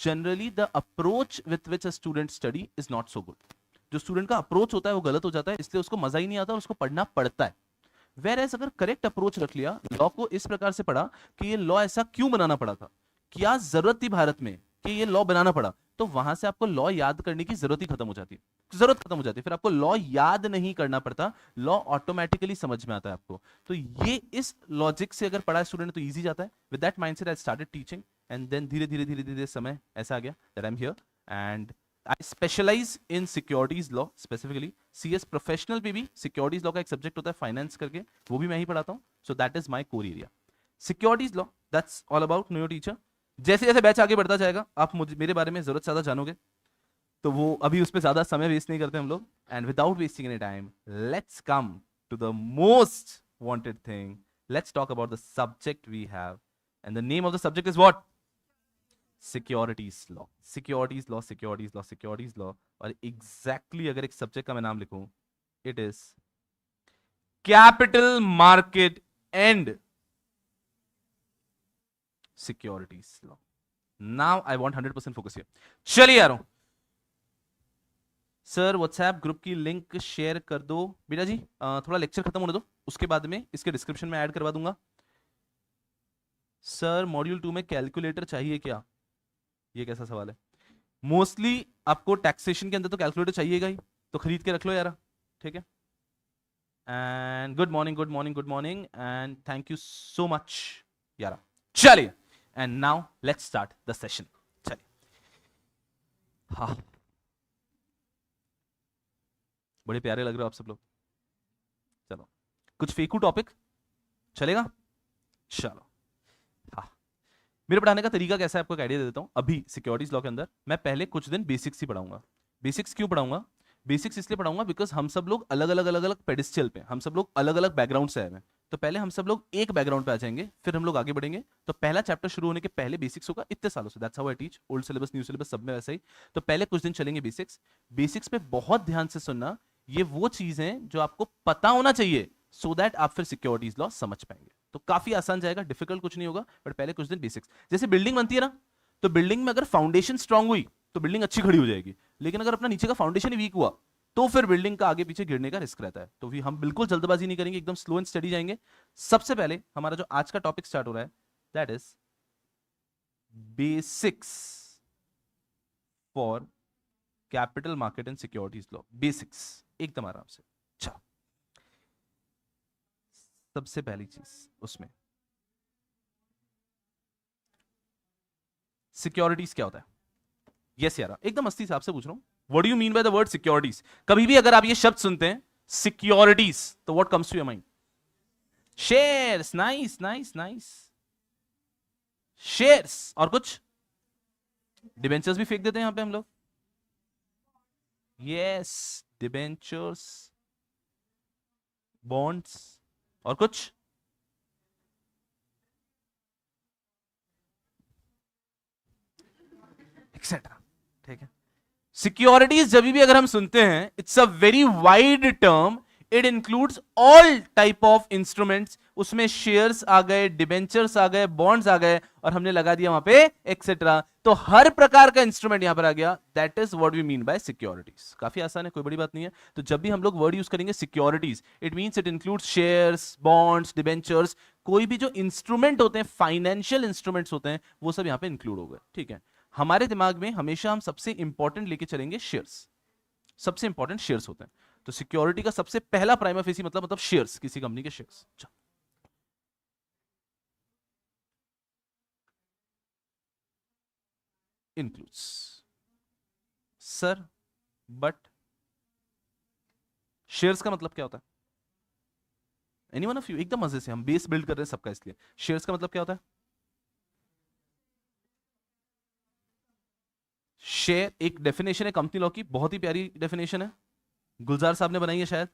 Generally, the approach with which a student study is not so good. जो student का approach होता है वो गलत हो जाता है, इसलिए उसको मजा ही नहीं आता और उसको पढ़ना पड़ता है। वेर एज अगर करेक्ट अप्रोच रख लिया, लॉ को इस प्रकार से पढ़ा कि ये लॉ ऐसा क्यों बनाना पड़ा था, क्या जरूरत थी भारत में कि ये लॉ बनाना पड़ा, तो वहां से आपको लॉ याद करने की जरूरत ही खत्म हो जाती है, जरूरत खत्म हो जाती है। फिर आपको लॉ याद नहीं करना पड़ता, लॉ ऑटोमेटिकली समझ में आता है आपको। तो ये इस लॉजिक से अगर पढ़ा स्टूडेंट तो इजी जाता है। With that mindset I started teaching, and then धीरे धीरे धीरे धीरे समय ऐसा आ गया that I am here and I specialize in securities law specifically. CS professional पे भी securities law का एक सब्जेक्ट होता है फाइनेंस करके, वो भी मैं ही पढ़ाता हूँ। So that is my core area. Securities law, that's all about know your teacher. जैसे जैसे बैच आगे बढ़ता जाएगा आप मुझे मेरे बारे में जरूरत से ज्यादा जानोगे, तो वो अभी उस पर ज्यादा समय वेस्ट नहीं करते हम लोग। And without wasting any time, let's come to the most wanted thing. Let's talk about the subject we have, and the name of the subject is what? Securities law. Securities law, securities law, securities law. और exactly अगर एक subject का मैं नाम लिखूं, it is capital market and securities law. Now I want 100% focus here. चलिए यारों, sir WhatsApp group की लिंक शेयर कर दो बेटा जी। थोड़ा लेक्चर खत्म होने दो, उसके बाद में इसके डिस्क्रिप्शन में ऐड करवा दूंगा। सर मॉड्यूल 2 में कैलकुलेटर चाहिए क्या? ये कैसा सवाल है? मोस्टली आपको टैक्सेशन के अंदर तो कैलकुलेटर चाहिएगा ही, तो खरीद के रख लो यार, ठीक है। And good morning, good morning, good morning, and thank you so much यार। चलिए, and now let's start the session. चलिए, हाँ बड़े प्यारे लग रहे हो आप सब लोग। चलो, कुछ फेकू टॉपिक चलेगा? चलो, हाँ। मेरे पढ़ाने का तरीका कैसा है आपको एक आइडिया दे देता हूं। अभी सिक्योरिटीज लॉ के अंदर मैं पहले कुछ दिन बेसिक्स ही पढ़ाऊंगा। बेसिक्स क्यों पढ़ाऊंगा? बेसिक्स इसलिए पढ़ाऊंगा बिकॉज हम सब लोग अलग अलग पेडिस्टल पे, हम सब लोग अलग अलग बैकग्राउंड से आए हैं। तो पहले हम सब लोग एक बैकग्राउंड पे आ जाएंगे, फिर हम लोग आगे बढ़ेंगे। तो पहला चैप्टर शुरू होने के पहले बेसिक्स होगा इतने सालों से। That's how I teach, old syllabus new syllabus सब में वैसा ही। तो पहले कुछ दिन चलेंगे बेसिक्स। बेसिक्स पे बहुत ध्यान से सुनना, ये वो चीजें जो आपको पता होना चाहिए सो दैट आप फिर सिक्योरिटीज लॉ समझ पाएंगे। तो काफी आसान जाएगा, डिफिकल्ट कुछ नहीं होगा, बट पहले कुछ दिन बेसिक्स। जैसे बिल्डिंग बनती है ना, तो बिल्डिंग में अगर फाउंडेशन स्ट्रांग हुई तो बिल्डिंग अच्छी खड़ी हो जाएगी, लेकिन अगर अपना नीचे का फाउंडेशन ही वीक हुआ तो फिर बिल्डिंग का आगे पीछे गिरने का रिस्क रहता है। तो भी हम बिल्कुल जल्दबाजी नहीं करेंगे, एकदम स्लो एंड स्टडी जाएंगे। सबसे पहले हमारा जो आज का टॉपिक स्टार्ट हो रहा है that is basics for capital market and securities law, basics एकदम आराम से। अच्छा, सबसे पहली चीज उसमें सिक्योरिटीज क्या होता है? यस यार, एकदम मस्ती से आपसे पूछ रहा हूं, what do you mean by the word securities? कभी भी अगर आप ये शब्द सुनते हैं सिक्योरिटीज, तो what comes to your mind? Shares, nice nice nice, shares. और कुछ? डिबेंचर्स भी फेंक देते हैं यहां पे हम लोग। यस, डिबेंचर्स, बॉन्ड्स, और कुछ? एक्सेट्रा। ठीक है, सिक्योरिटीज जब भी अगर हम सुनते हैं, it's a very wide term, it includes all type of instruments. उसमें शेयर्स आ गए, डिबेंचर्स आ गए, बॉन्ड्स आ गए, और हमने लगा दिया वहां पे एक्सेट्रा। तो हर प्रकार का इंस्ट्रूमेंट यहां पर आ गया। That is what we mean by securities. काफी आसान है, कोई बड़ी बात नहीं है। तो जब भी हम लोग वर्ड यूज करेंगे securities, it means it includes shares, bonds, debentures. कोई भी जो इंस्ट्रूमेंट होते हैं, फाइनेंशियल इंस्ट्रूमेंट्स होते हैं, वो सब यहां पे इंक्लूड हो गए। ठीक है, हमारे दिमाग में हमेशा हम सबसे इंपॉर्टेंट लेके चलेंगे शेयर्स। सबसे इंपॉर्टेंट शेयर्स होते हैं। तो सिक्योरिटी का सबसे पहला प्राइमा फेसी मतलब शेयर्स, किसी कंपनी के shares. Includes. Sir, but shares का मतलब क्या होता है? Anyone of you? एकदम मजे से, हम बेस बिल्ड कर रहे हैं सबका, इसलिए शेयर्स का मतलब क्या होता है? शेयर एक डेफिनेशन है कंपनी लॉ की, बहुत ही प्यारी डेफिनेशन है, गुलजार साहब ने बनाई है शायद।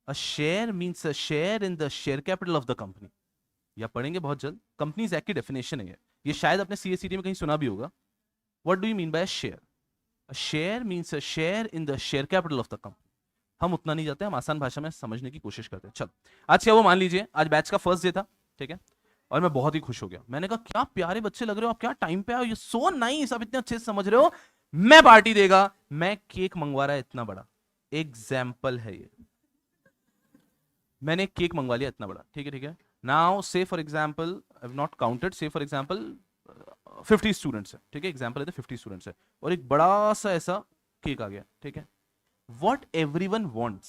A share means a share in the share capital of the company. या पढ़ेंगे बहुत जल्द, कंपनीज एक्ट की डेफिनेशन है ये शायद अपने सीएससीटी में कहीं सुना भी होगा। What do you mean by share? A share means a share in the share capital of the company. हम उतना नहीं जाते, हम आसान भाषा में समझने की कोशिश करते हैं। चलो, आज क्या वो मान लीजिए, आज बैच का फर्स्ट डे था, ठीक है, और मैं बहुत ही खुश हो गया। मैंने कहा क्या प्यारे बच्चे लग रहे हो आप, क्या टाइम पे आओ, ये सो नाइस, आप इतने अच्छे से समझ रहे हो, मैं पार्टी देगा। मैं केक मंगवा रहा है इतना बड़ा, एग्जाम्पल है ये, मैंने केक मंगवा लिया इतना बड़ा, ठीक है ठीक है। नाउ से for example, I have not counted, से फॉर एग्जाम्पल 50 स्टूडेंट्स है, ठीक है, एग्जाम्पल है 50 स्टूडेंट्स है, और एक बड़ा सा ऐसा केक आ गया, ठीक है। What everyone wants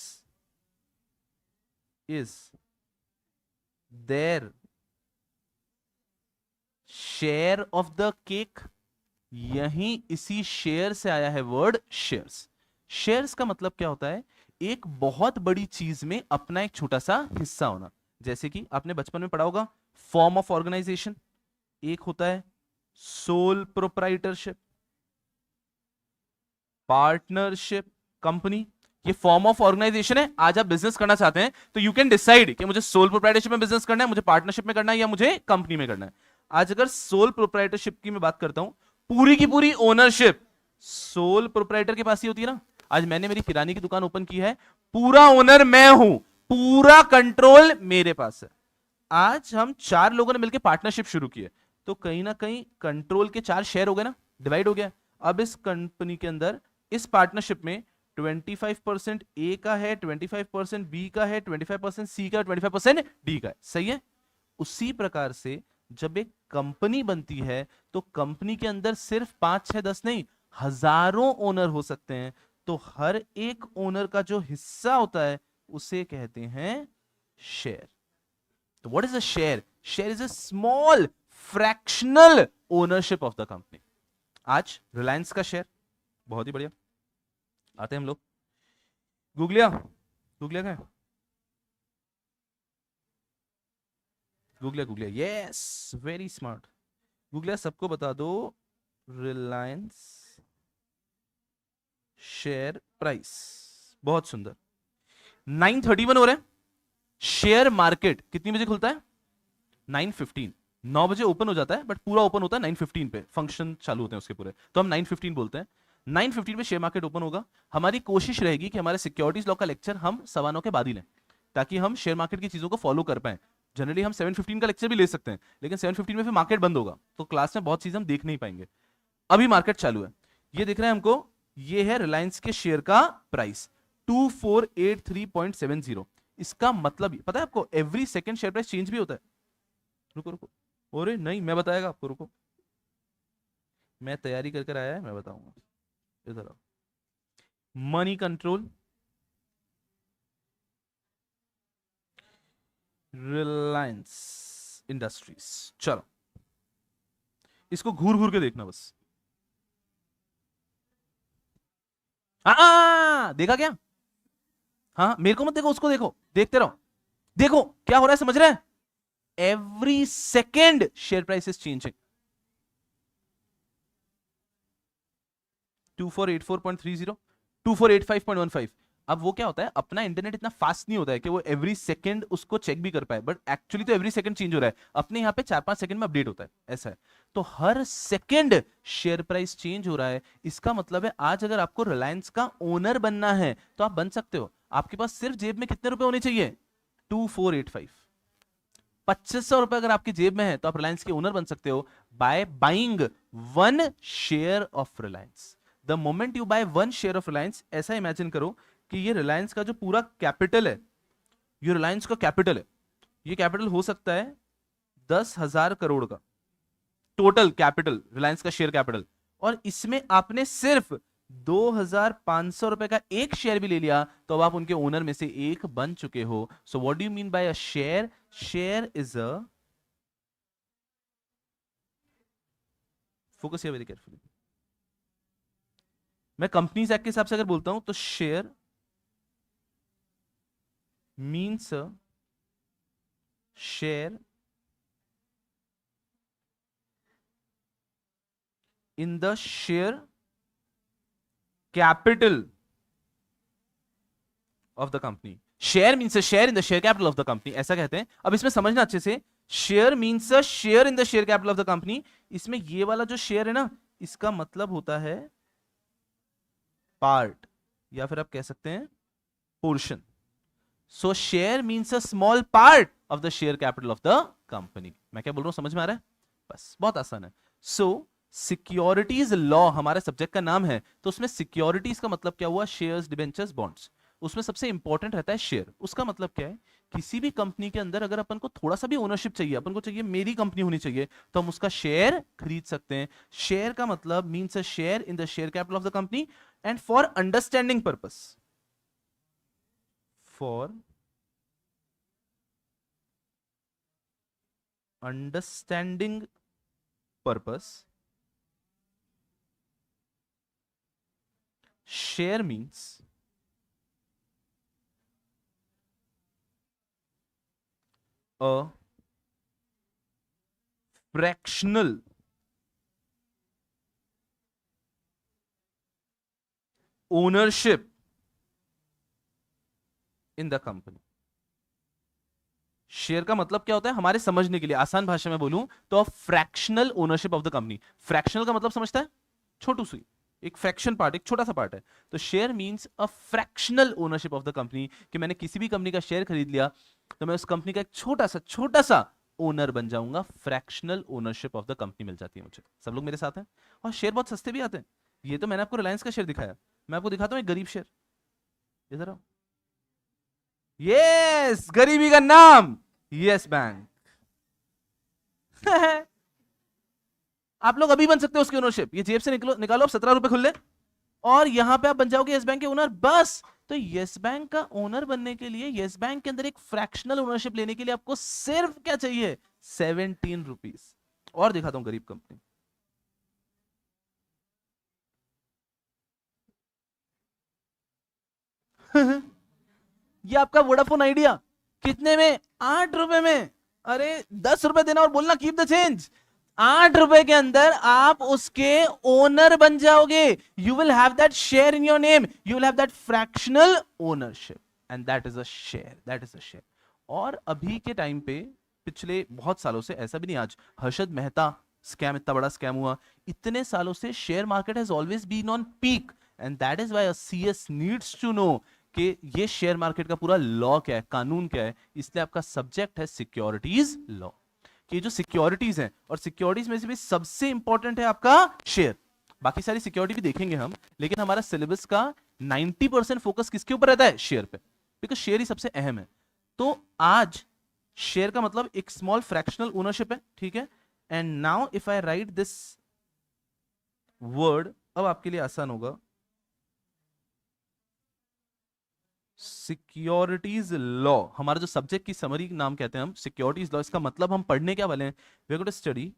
is their share of the cake। यही इसी शेयर से आया है वर्ड शेयर्स। शेयर्स का मतलब क्या होता है? एक बहुत बड़ी चीज में अपना एक छोटा सा हिस्सा होना। जैसे कि आपने बचपन में पढ़ा होगा फॉर्म ऑफ ऑर्गेनाइजेशन, एक होता है सोल प्रोप्राइटरशिप, पार्टनरशिप, कंपनी। ये फॉर्म ऑफ ऑर्गेनाइजेशन है। आज आप बिजनेस करना चाहते हैं तो यू कैन डिसाइड कि मुझे सोल प्रोप्राइटरशिप में बिजनेस करना है, मुझे पार्टनरशिप में करना है, या मुझे कंपनी में करना है। आज अगर सोल प्रोप्राइटरशिप की मैं बात करता हूं, पूरी की पूरी ओनरशिप सोल प्रोप्राइटर के पास ही होती है ना। आज मैंने मेरी किराने की दुकान ओपन की है, पूरा ओनर मैं हूं, पूरा कंट्रोल मेरे पास है। आज हम 4 लोगों ने मिलकर पार्टनरशिप शुरू की है, तो कहीं ना कहीं कंट्रोल के 4 शेयर हो गए ना, डिवाइड हो गया। अब इस कंपनी के अंदर, इस पार्टनरशिप में 25% ए का है, 25% बी का है, 25% सी का, 25% डी का है। सही है? उसी प्रकार से जब एक कंपनी बनती है, तो कंपनी के अंदर सिर्फ 5 6 10 नहीं, हजारों ओनर हो सकते हैं। तो हर एक ओनर का जो हिस्सा होता है उसे कहते हैं शेयर। तो what is a share? Share is a small fractional ownership of the company. आज रिलायंस का शेयर, बहुत ही बढ़िया, आते हैं हम लोग। गूगलिया, गूगलिया का है, गूगलिया, गूगलिया, यस, वेरी स्मार्ट। गूगलिया, सबको बता दो रिलायंस शेयर प्राइस। बहुत सुंदर, 9:31 हो रहे हैं। शेयर मार्केट कितनी बजे खुलता है? 9:15। 9 बजे ओपन हो जाता है, बट पूरा ओपन होता है 9:15 पे, फंक्शन चालू होते हैं उसके पूरे, तो हम 9:15 बोलते हैं। 9:15 पे शेयर मार्केट ओपन होगा। हमारी कोशिश रहेगी कि हमारे सिक्योरिटीज लॉ का लेक्चर हम 9:15 के बाद ही लें, ताकि हम शेयर मार्केट की चीजों को फॉलो कर पाए। जनरली हम 7:15 का लेक्चर भी ले सकते हैं, लेकिन 7:15 में फिर मार्केट बंद होगा, तो क्लास में बहुत चीजें हम देख नहीं पाएंगे। अभी मार्केट चालू है, ये दिख रहा है हमको, ये है रिलायंस के शेयर का प्राइस 2483.70। इसका मतलब पता है आपको, every second share price change भी होता है। रुको रुको, अरे नहीं, मैं बताएगा आपको, रुको। मैं तैयारी कर कर आया है, मैं बताऊंगा। इधर आओ। Money control, Reliance industries. चलो इसको घूर घूर के देखना बस। देखा क्या? हाँ मेरे को मत देखो, उसको देखो, देखते रहो। देखो क्या हो रहा है, समझ रहे हैं? Every second share price is changing. 2484.30, 2485.15। अब वो क्या होता है, अपना इंटरनेट इतना फास्ट नहीं होता है कि वो एवरी सेकंड उसको चेक भी कर पाए, बट एक्चुअली तो एवरी सेकंड चेंज हो रहा है। अपने यहाँ पे 4-5 सेकंड में अपडेट होता है, ऐसा है। तो हर सेकंड शेयर प्राइस चेंज हो रहा है। इसका मतलब है आज अगर आपको रिलायंस का ओनर बनना है तो आप बन सकते हो। आपके पास सिर्फ जेब में कितने रुपए होने चाहिए? 2485। 2500 रुपए अगर आपकी जेब में है तो आप रिलायंस के ओनर बन सकते हो by buying 1 share of Reliance. The moment you buy 1 share of Reliance, ऐसा इमेजिन करो कि ये रिलायंस का जो पूरा कैपिटल है, ये रिलायंस का कैपिटल है। ये कैपिटल हो सकता है 10,000 करोड़ का, टोटल कैपिटल रिलायंस का शेयर कैपिटल। और इसमें आपने सिर्फ 2,500 रुपए का एक शेयर भी ले लिया तो अब आप उनके ओनर में से एक बन चुके हो। So what do you mean by a share? Share is a, focus here very carefully. मैं कंपनीज एक्ट के हिसाब से अगर बोलता हूं तो share means a share in the share capital of the company. Share means a share in the share capital of the company, ऐसा कहते हैं। अब इसमें समझना अच्छे से, share means a share in the share capital of the company. इसमें ये वाला जो शेयर है ना, इसका मतलब होता है पार्ट, या फिर आप कह सकते हैं portion. So share means a small part of the share capital of the company. मैं क्या बोल रहा हूं, समझ में आ रहा है? बस बहुत आसान है। सो सिक्योरिटीज लॉ हमारे सब्जेक्ट का नाम है, तो उसमें सिक्योरिटीज का मतलब क्या हुआ? Shares, debentures, bonds. उसमें सबसे इंपॉर्टेंट रहता है शेयर। उसका मतलब क्या है? किसी भी कंपनी के अंदर अगर अपन को थोड़ा सा भी ओनरशिप चाहिए, अपन को चाहिए मेरी कंपनी होनी चाहिए, तो हम उसका शेयर खरीद सकते हैं। शेयर का मतलब means a share in the share capital of the company. And for understanding purpose, for understanding purpose, share means a fractional ownership in the company। Share का मतलब क्या होता है हमारे समझने के लिए, आसान भाषा में बोलूं तो fractional ownership of the company. Fractional का मतलब समझता है? छोटू सी, एक फ्रैक्शन पार्ट, एक छोटा सा पार्ट है। तो share means a fractional ownership of the company, कि मैंने किसी भी कंपनी का शेयर खरीद लिया तो मैं उस कंपनी का एक छोटा सा ओनर बन जाऊंगा। Fractional ownership of the company मिल जाती है मुझे। सब लोग मेरे साथ हैं? और शेयर बहुत सस्ते भी आते हैं। ये तो मैंने आपको रिलायंस का शेयर दिखाया, मैं आपको दिखाता हूं एक गरीब शेयर। इधर आओ। यस, गरीबी का नाम यस बैंक। आप लोग अभी बन सकते हो उसकी ओनरशिप। ये जेब से निकालो, अब 17 रुपए खुले और यहां पे आप बन जाओगे यस बैंक के ओनर, बस। तो यस बैंक का ओनर बनने के लिए, यस बैंक के अंदर एक फ्रैक्शनल ओनरशिप लेने के लिए आपको सिर्फ क्या चाहिए? 17 रुपीज। और दिखाता हूं गरीब कंपनी। ये आपका वोडाफोन आइडिया कितने में? 8 रुपए में। अरे 10 रुपए देना और बोलना कीप द चेंज। 8 रुपए के अंदर आप उसके ओनर बन जाओगे। You will have that share in your name, you will have that fractional ownership, and that is a share, that is a share. और अभी के टाइम पे, पिछले बहुत सालों से, ऐसा भी नहीं आज हर्षद मेहता स्कैम इतना बड़ा स्कैम हुआ, इतने सालों से share market has always been on peak, and that is why a CS needs to know कि ये शेयर मार्केट का पूरा लॉ क्या है, कानून क्या है। इसलिए आपका सब्जेक्ट है सिक्योरिटीज लॉ, कि जो सिक्योरिटीज हैं, और सिक्योरिटीज में से भी सबसे इंपॉर्टेंट है आपका शेयर। बाकी सारी सिक्योरिटी भी देखेंगे हम, लेकिन हमारा सिलेबस का 90% फोकस किसके ऊपर रहता है? शेयर पे, बिकॉज शेयर ही सबसे अहम है। तो आज शेयर का मतलब एक स्मॉल फ्रैक्शनल ओनरशिप है, ठीक है। And now if I right this word अब आपके लिए आसान होगा, सिक्योरिटीज लॉ। हमारा जो सब्जेक्ट की समरी नाम कहते हैं हम सिक्योरिटीज लॉ, इसका मतलब हम पढ़ने क्या वाले हैं, we are going to study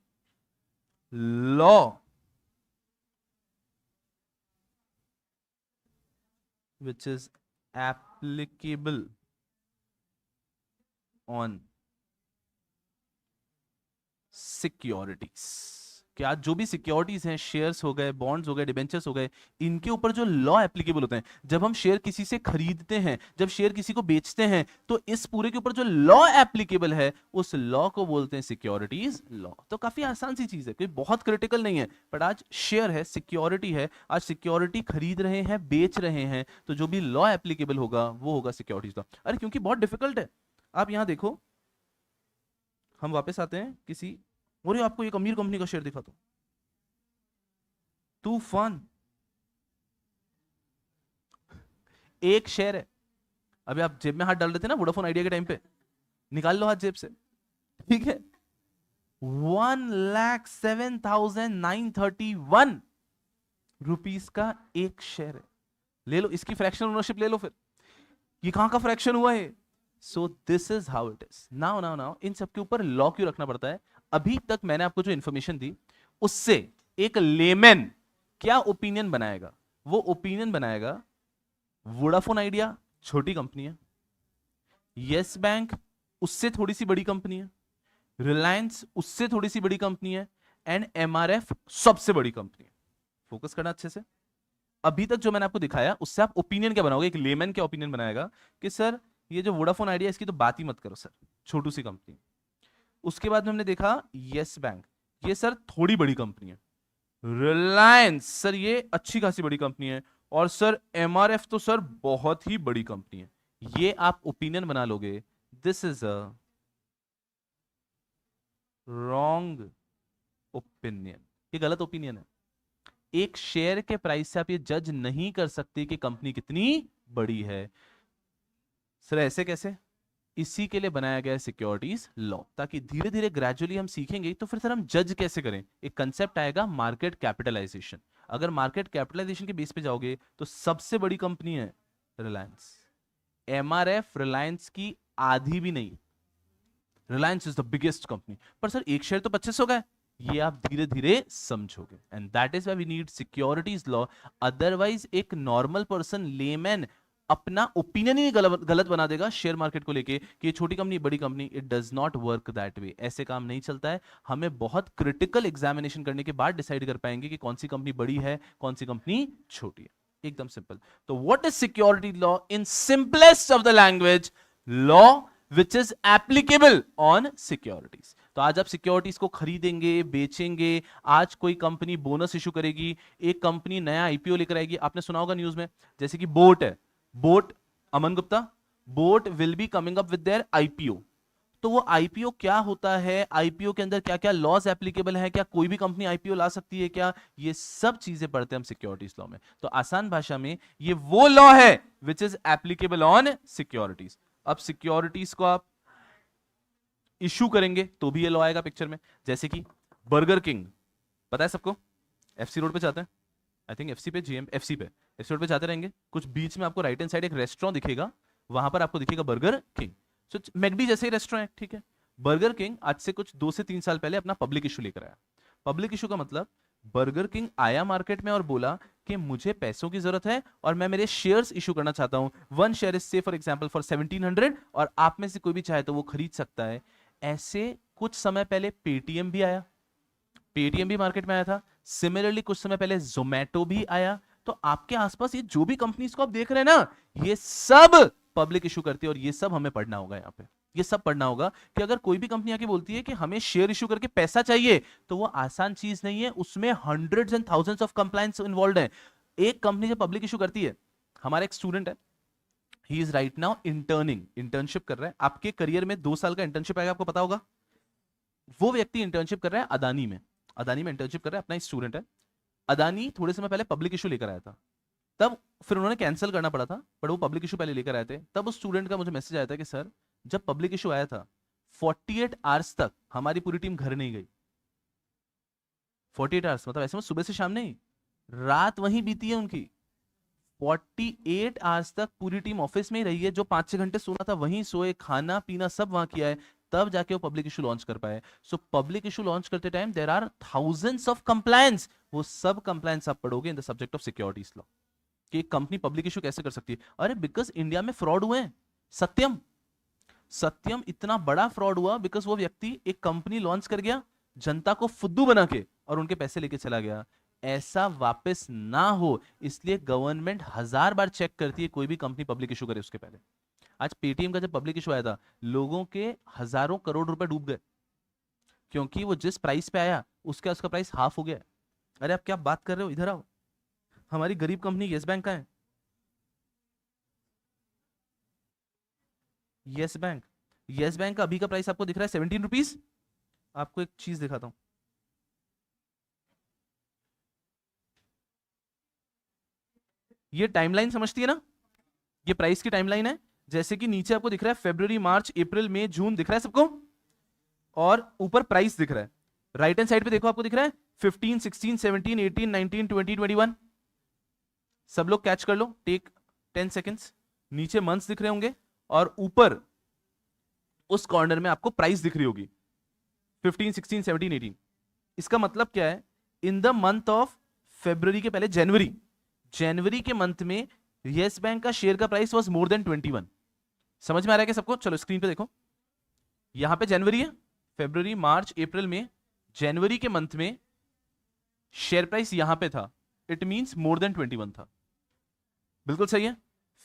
law which is applicable on securities. क्या जो भी सिक्योरिटीज हैं, शेयर्स हो गए, बॉन्ड्स हो गए, डिबेंचर्स हो गए, इनके ऊपर जो लॉ एप्लीकेबल होते हैं, जब हम शेयर किसी से खरीदते हैं, जब शेयर किसी को बेचते हैं, तो इस पूरे के ऊपर जो लॉ एप्लीकेबल है उस लॉ को बोलते हैं सिक्योरिटीज लॉ। तो काफी आसान सी चीज है, कोई बहुत क्रिटिकल नहीं है, बट आज शेयर है, सिक्योरिटी है, आज सिक्योरिटी खरीद रहे हैं, बेच रहे हैं, तो जो भी लॉ एप्लीकेबल होगा वो होगा सिक्योरिटीज लॉ। अरे क्योंकि बहुत डिफिकल्ट है। आप यहां देखो, हम वापस आते हैं किसी, और ये आपको एक अमीर कंपनी का शेयर दिखाता हूं, तूफान, एक शेयर है। अभी आप जेब में हाथ डाल रहे थे ना वोडाफोन आइडिया के टाइम पे, निकाल लो हाथ जेब से, ठीक है, 1,07,931 का एक शेयर है। ले लो इसकी फ्रैक्शनल ओनरशिप ले लो फिर, ये कहां का फ्रैक्शन हुआ है। So this is how it is. Now now now in सबके ऊपर लॉ क्यों रखना पड़ता है। अभी तक मैंने आपको जो इंफॉर्मेशन दी उससे एक लेमैन क्या ओपिनियन बनाएगा, वो ओपिनियन बनाएगा वोडाफोन आइडिया छोटी कंपनी है, यस बैंक उससे थोड़ी सी बड़ी कंपनी है, रिलायंस उससे थोड़ी सी बड़ी कंपनी है, एंड एमआरएफ सबसे बड़ी कंपनी है। फोकस करना अच्छे से। अभी तक जो मैंने आपको दिखाया उससे आप ओपिनियन क्या बनाओगे, एक लेमैन क्या ओपिनियन बनाएगा कि सर ये जो वोडाफोन आइडिया इसकी तो बात ही मत करो सर, छोटू सी कंपनी। उसके बाद में हमने देखा यस बैंक, ये सर थोड़ी बड़ी कंपनी है, रिलायंस सर ये अच्छी खासी बड़ी कंपनी है, और सर एमआरएफ तो सर बहुत ही बड़ी कंपनी है। ये आप ओपिनियन बना लोगे, this is a wrong opinion, ये गलत ओपिनियन है। एक शेयर के प्राइस से आप ये जज नहीं कर सकते कि कंपनी कितनी बड़ी है। सर ऐसे कैसे, इसी के लिए बनाया गया है सिक्योरिटीज लॉ, ताकि धीरे धीरे ग्रेजुअली हम सीखेंगे तो फिर सर हम जज कैसे करें। एक कंसेप्ट आएगा मार्केट कैपिटलाइजेशन। अगर मार्केट कैपिटलाइजेशन के बेस पे जाओगे तो सबसे बड़ी कंपनी है रिलायंस, एमआरएफ रिलायंस की आधी भी नहीं, Reliance is the biggest company. पर सर एक शेयर तो 2500 का है, ये आप धीरे धीरे समझोगे, and that is why we need securities law. Otherwise एक नॉर्मल पर्सन, लेमैन अपना ओपिनियन ही गलत बना देगा शेयर मार्केट को लेके कि ये छोटी कंपनी बड़ी company. It does not work that way, ऐसे काम नहीं चलता है। हमें बहुत क्रिटिकल एग्जामिनेशन करने के बाद डिसाइड कर पाएंगे कि कौन सी कंपनी बड़ी है, कौन सी कंपनी छोटी है। एकदम सिंपल। तो what is security law in simplest of the language, law which is applicable on securities. तो आज आप सिक्योरिटीज को खरीदेंगे, बेचेंगे, आज कोई कंपनी बोनस इशू करेगी, एक कंपनी नया आईपीओ लेकर आएगी। आपने सुना होगा न्यूज में, जैसे कि बोट है, boat Aman Gupta, boat will be coming up with their IPO. तो वो आईपीओ क्या होता है, आईपीओ के अंदर क्या क्या लॉज एप्लीकेबल है, क्या कोई भी कंपनी आईपीओ ला सकती है क्या, ये सब चीजें पढ़ते हैं हम सिक्योरिटीज लॉ में। तो आसान भाषा में ये वो लॉ है विच इज एप्लीकेबल ऑन सिक्योरिटीज। अब सिक्योरिटीज को आप इशू करेंगे तो भी ये लॉ आएगा पिक्चर में। जैसे कि बर्गर किंग, पता है सबको, एफसी रोड पे जाते हैं, आई थिंक एफसी पे, जीएम एफसी पे, एफसी रोड पे जाते रहेंगे, कुछ बीच में आपको राइट हैंड साइड एक रेस्टोरेंट दिखेगा, वहां पर आपको दिखेगा बर्गर किंग। सो मैकडी जैसे ही रेस्टोरेंट, ठीक है। बर्गर किंग आज से कुछ 2 से 3 साल पहले अपना पब्लिक इशू लेकर आया। पब्लिक इशू का मतलब, बर्गर किंग आया मार्केट में और बोला कि मुझे पैसों की जरूरत है और मैं मेरे शेयर्स इशू करना चाहता हूं। वन शेयर इज से फॉर एग्जांपल फॉर 1700 और आप में से कोई भी चाहे तो वो खरीद सकता है। ऐसे कुछ समय पहले पेटीएम भी आया, पेटीएम भी मार्केट में आया था। सिमिलरली कुछ समय पहले जोमेटो भी आया। तो आपके आसपास ये जो भी कंपनीज को आप देख रहे हैं ना, ये सब पब्लिक इशू करती है, और ये सब हमें पढ़ना होगा यहाँ पे। ये सब पढ़ना होगा कि अगर कोई भी कंपनी आके बोलती है कि हमें शेयर इशू करके पैसा चाहिए, तो वो आसान चीज नहीं है, उसमें hundreds and thousands of compliance involve है। एक कंपनी जब पब्लिक इशू करती है, हमारा एक स्टूडेंट है, he is right now internship कर रहा है। आपके करियर में 2 साल का इंटर्नशिप आएगा, आपको पता होगा। वो व्यक्ति इंटर्नशिप कर रहा है अदानी में, अदानी में इंटर्नशिप कर रहा है, अपना स्टूडेंट है। अदानी थोड़े समय पहले पब्लिक इशू लेकर आया था, तब फिर उन्होंने कैंसिल करना पड़ा था, बट वो पब्लिक इशू पहले लेकर आए थे। तब उस स्टूडेंट का मुझे मैसेज आया था कि सर जब पब्लिक इशू आया था 48 आवर्स तक हमारी पूरी टीम घर नहीं गई। 48 आवर्स मतलब ऐसे में सुबह से शाम नहीं, रात वहीं बीती है उनकी। 48 आवर्स तक पूरी टीम ऑफिस में ही रही है, जो 5-6 घंटे सोना था वहीं सोए, खाना पीना सब वहां किया है, तब जाके वो पब्लिक इशू लॉन्च कर पाए। सो पब्लिक इशू लॉन्च करते time there are thousands of compliance, वो सब कंप्लायंस आप पढ़ोगे in the subject of securities law, कि एक कंपनी पब्लिक इशू कैसे कर सकती है। अरे बिकॉज इंडिया में फ्रॉड हुए हैं। सत्यम, सत्यम इतना बड़ा फ्रॉड हुआ बिकॉज वो व्यक्ति एक कंपनी लॉन्च कर गया जनता को फुद्दू बना के और उनके पैसे लेके चला गया। ऐसा वापस ना हो इसलिए गवर्नमेंट 1000 बार चेक करती है कोई भी कंपनी पब्लिक इशू करे उसके पहले। आज पेटीएम का जब पब्लिक इशू आया था, लोगों के हजारों करोड़ रुपए डूब गए, क्योंकि वो जिस प्राइस पे आया उसका प्राइस हाफ हो गया। अरे आप क्या बात कर रहे हो, इधर आओ। हमारी गरीब कंपनी यस बैंक का है। यस बैंक, यस बैंक का अभी का प्राइस आपको दिख रहा है 17 रुपीज। आपको एक चीज दिखाता हूं, ये टाइमलाइन समझती है ना, ये प्राइस की टाइमलाइन है। जैसे कि नीचे आपको दिख रहा है फरवरी मार्च अप्रैल मई जून दिख रहा है सबको, और ऊपर प्राइस दिख रहा है। राइट हैंड साइड पे देखो आपको दिख रहा है 15 16 17 18 19 20 21। सब लोग कैच कर लो, टेक 10 सेकेंड्स। नीचे मंथ्स दिख रहे होंगे और ऊपर उस कॉर्नर में आपको प्राइस दिख रही होगी 15 16 17 18। इसका मतलब क्या है, in the month of February के पहले जनवरी, जनवरी के मंथ में यस बैंक का शेयर का प्राइस वाज मोर देन 21। समझ में आ रहा है क्या सबको? चलो स्क्रीन पे देखो, यहां पे जनवरी है, फरवरी मार्च अप्रैल में, जनवरी के मंथ में शेयर प्राइस यहां पे था, इट मींस मोर देन 21 था। बिल्कुल सही है।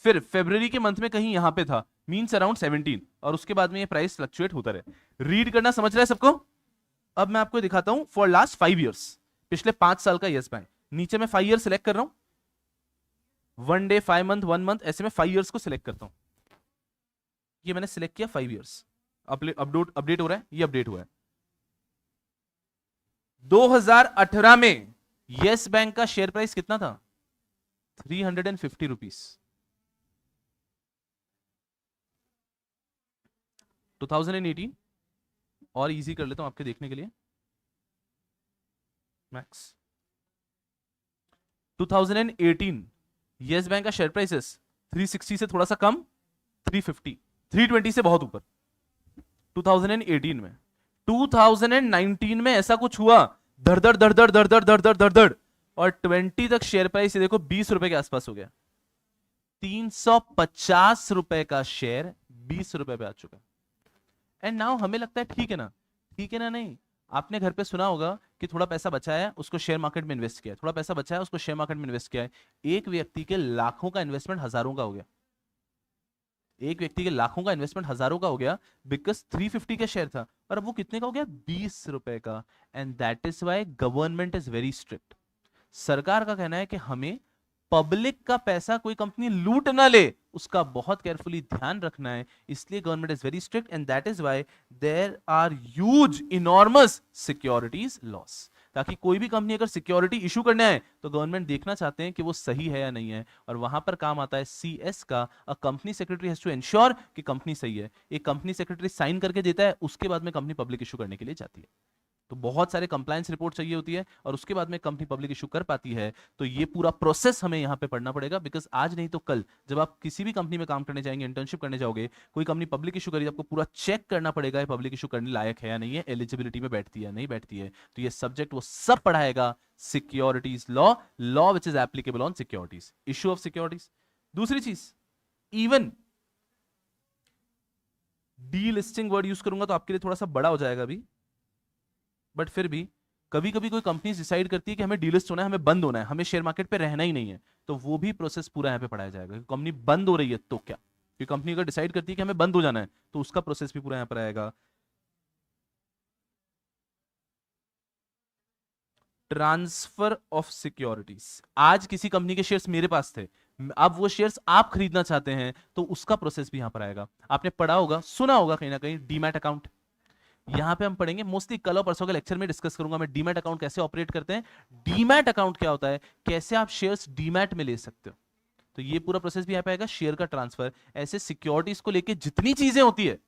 फिर फरवरी के मंथ में कहीं यहां पे था, मींस अराउंड 17, और उसके बाद में ये प्राइस फ्लक्चुएट होता रहे। रीड करना समझ रहा है सबको? अब मैं आपको दिखाता हूं फॉर लास्ट 5 ईयर्स, पिछले 5 साल का यस बैंक। नीचे मैं 5 ईयर सिलेक्ट कर रहा हूं, 1 डे 5 मंथ 1 मंथ, ऐसे में 5 ईयर्स को सिलेक्ट करता हूं। ये मैंने सिलेक्ट किया 5 ईयर्स, अपडेट हो रहा है, ये अपडेट हुआ है। 2018 में यस बैंक का शेयर प्राइस कितना था? 350 रुपीस। 2018 और इजी कर लेता हूं आपके देखने के लिए, मैक्स 2018 यस बैंक का शेयर प्राइसेस 360 से थोड़ा सा कम, 350, 320 से बहुत ऊपर 2018 में। 2019 में ऐसा कुछ हुआ, धड़ धड़ धड़ धड़ धड़ धड़ धड़ धड़ धड़ धड़, और 20 तक शेयर प्राइस ये देखो 20 रुपए के आसपास हो गया। 350 रुपए का शेयर 20 रुपए पे आ चुका है। एंड नाउ हमें लगता है ठीक है ना, ठीक है ना? नहीं, आपने घर पे सुना होगा कि थोड़ा पैसा बचाया उसको शेयर मार्केट में इन्वेस्ट किया, थोड़ा पैसा बचाया उसको शेयर मार्केट में इन्वेस्ट किया है। एक व्यक्ति के लाखों का इन्वेस्टमेंट हजारों का हो गया, एक व्यक्ति के लाखों का इन्वेस्टमेंट हजारों का हो गया, बिकॉज 350 का शेयर था और अब वो कितने का हो गया? 20 रुपए का। And that is why government is very strict. सरकार का कहना है कि हमें पब्लिक का पैसा कोई कंपनी लूट ना ले, उसका बहुत केयरफुली ध्यान रखना है, इसलिए government is very strict, and that is why there are huge enormous securities laws. ताकि कोई भी कंपनी अगर सिक्योरिटी इशू करने आए तो गवर्नमेंट देखना चाहते हैं कि वो सही है या नहीं है, और वहां पर काम आता है CS का, a company secretary has to ensure कि कंपनी सही है। एक कंपनी सेक्रेटरी साइन करके देता है, उसके बाद में कंपनी पब्लिक इशू करने के लिए जाती है। तो बहुत सारे कंप्लायंस रिपोर्ट चाहिए होती है और उसके बाद में कंपनी पब्लिक इशू कर पाती है। तो ये पूरा प्रोसेस हमें यहाँ पे पढ़ना पड़ेगा, बिकॉज आज नहीं तो कल जब आप किसी भी कंपनी में काम करने जाएंगे, इंटर्नशिप करने जाओगे, कोई कंपनी पब्लिक इशू करेगी, आपको पूरा चेक करना पड़ेगा पब्लिक इशू करने लायक है या नहीं है, एलिजिबिलिटी में बैठती है नहीं बैठती है। तो ये सब्जेक्ट वो सब पढ़ाएगा, securities law, law which is applicable on securities, issue of securities. दूसरी चीज, even delisting word use करूंगा तो आपके लिए थोड़ा सा बड़ा हो जाएगा अभी, बट फिर भी कभी कभी कोई कंपनी डिसाइड करती है कि हमें डीलिस्ट होना है, हमें बंद होना है, हमें शेयर मार्केट पे रहना ही नहीं है, तो वो भी प्रोसेस पूरा यहाँ पे पढ़ाया जाएगा। कंपनी बंद हो रही है तो क्या, कि कंपनी अगर डिसाइड करती है कि हमें बंद हो जाना है तो उसका प्रोसेस भी पूरा यहाँ पर आएगा। ट्रांसफर ऑफ सिक्योरिटीज, आज किसी कंपनी के शेयर्स मेरे पास थे, अब वो शेयर्स आप खरीदना चाहते हैं तो उसका प्रोसेस भी यहां पर आएगा। आपने पढ़ा होगा, सुना होगा कहीं ना कहीं डीमैट अकाउंट, यहां पे हम पढ़ेंगे मोस्टली, कल और परसों के लेक्चर में डिस्कस करूंगा मैं डीमैट अकाउंट कैसे ऑपरेट करते हैं, डीमैट अकाउंट क्या होता है, कैसे आप शेयर्स डीमैट में ले सकते हो। तो ये पूरा प्रोसेस भी यहां पे आएगा, शेयर का ट्रांसफर। ऐसे सिक्योरिटीज को लेके जितनी चीजें होती है,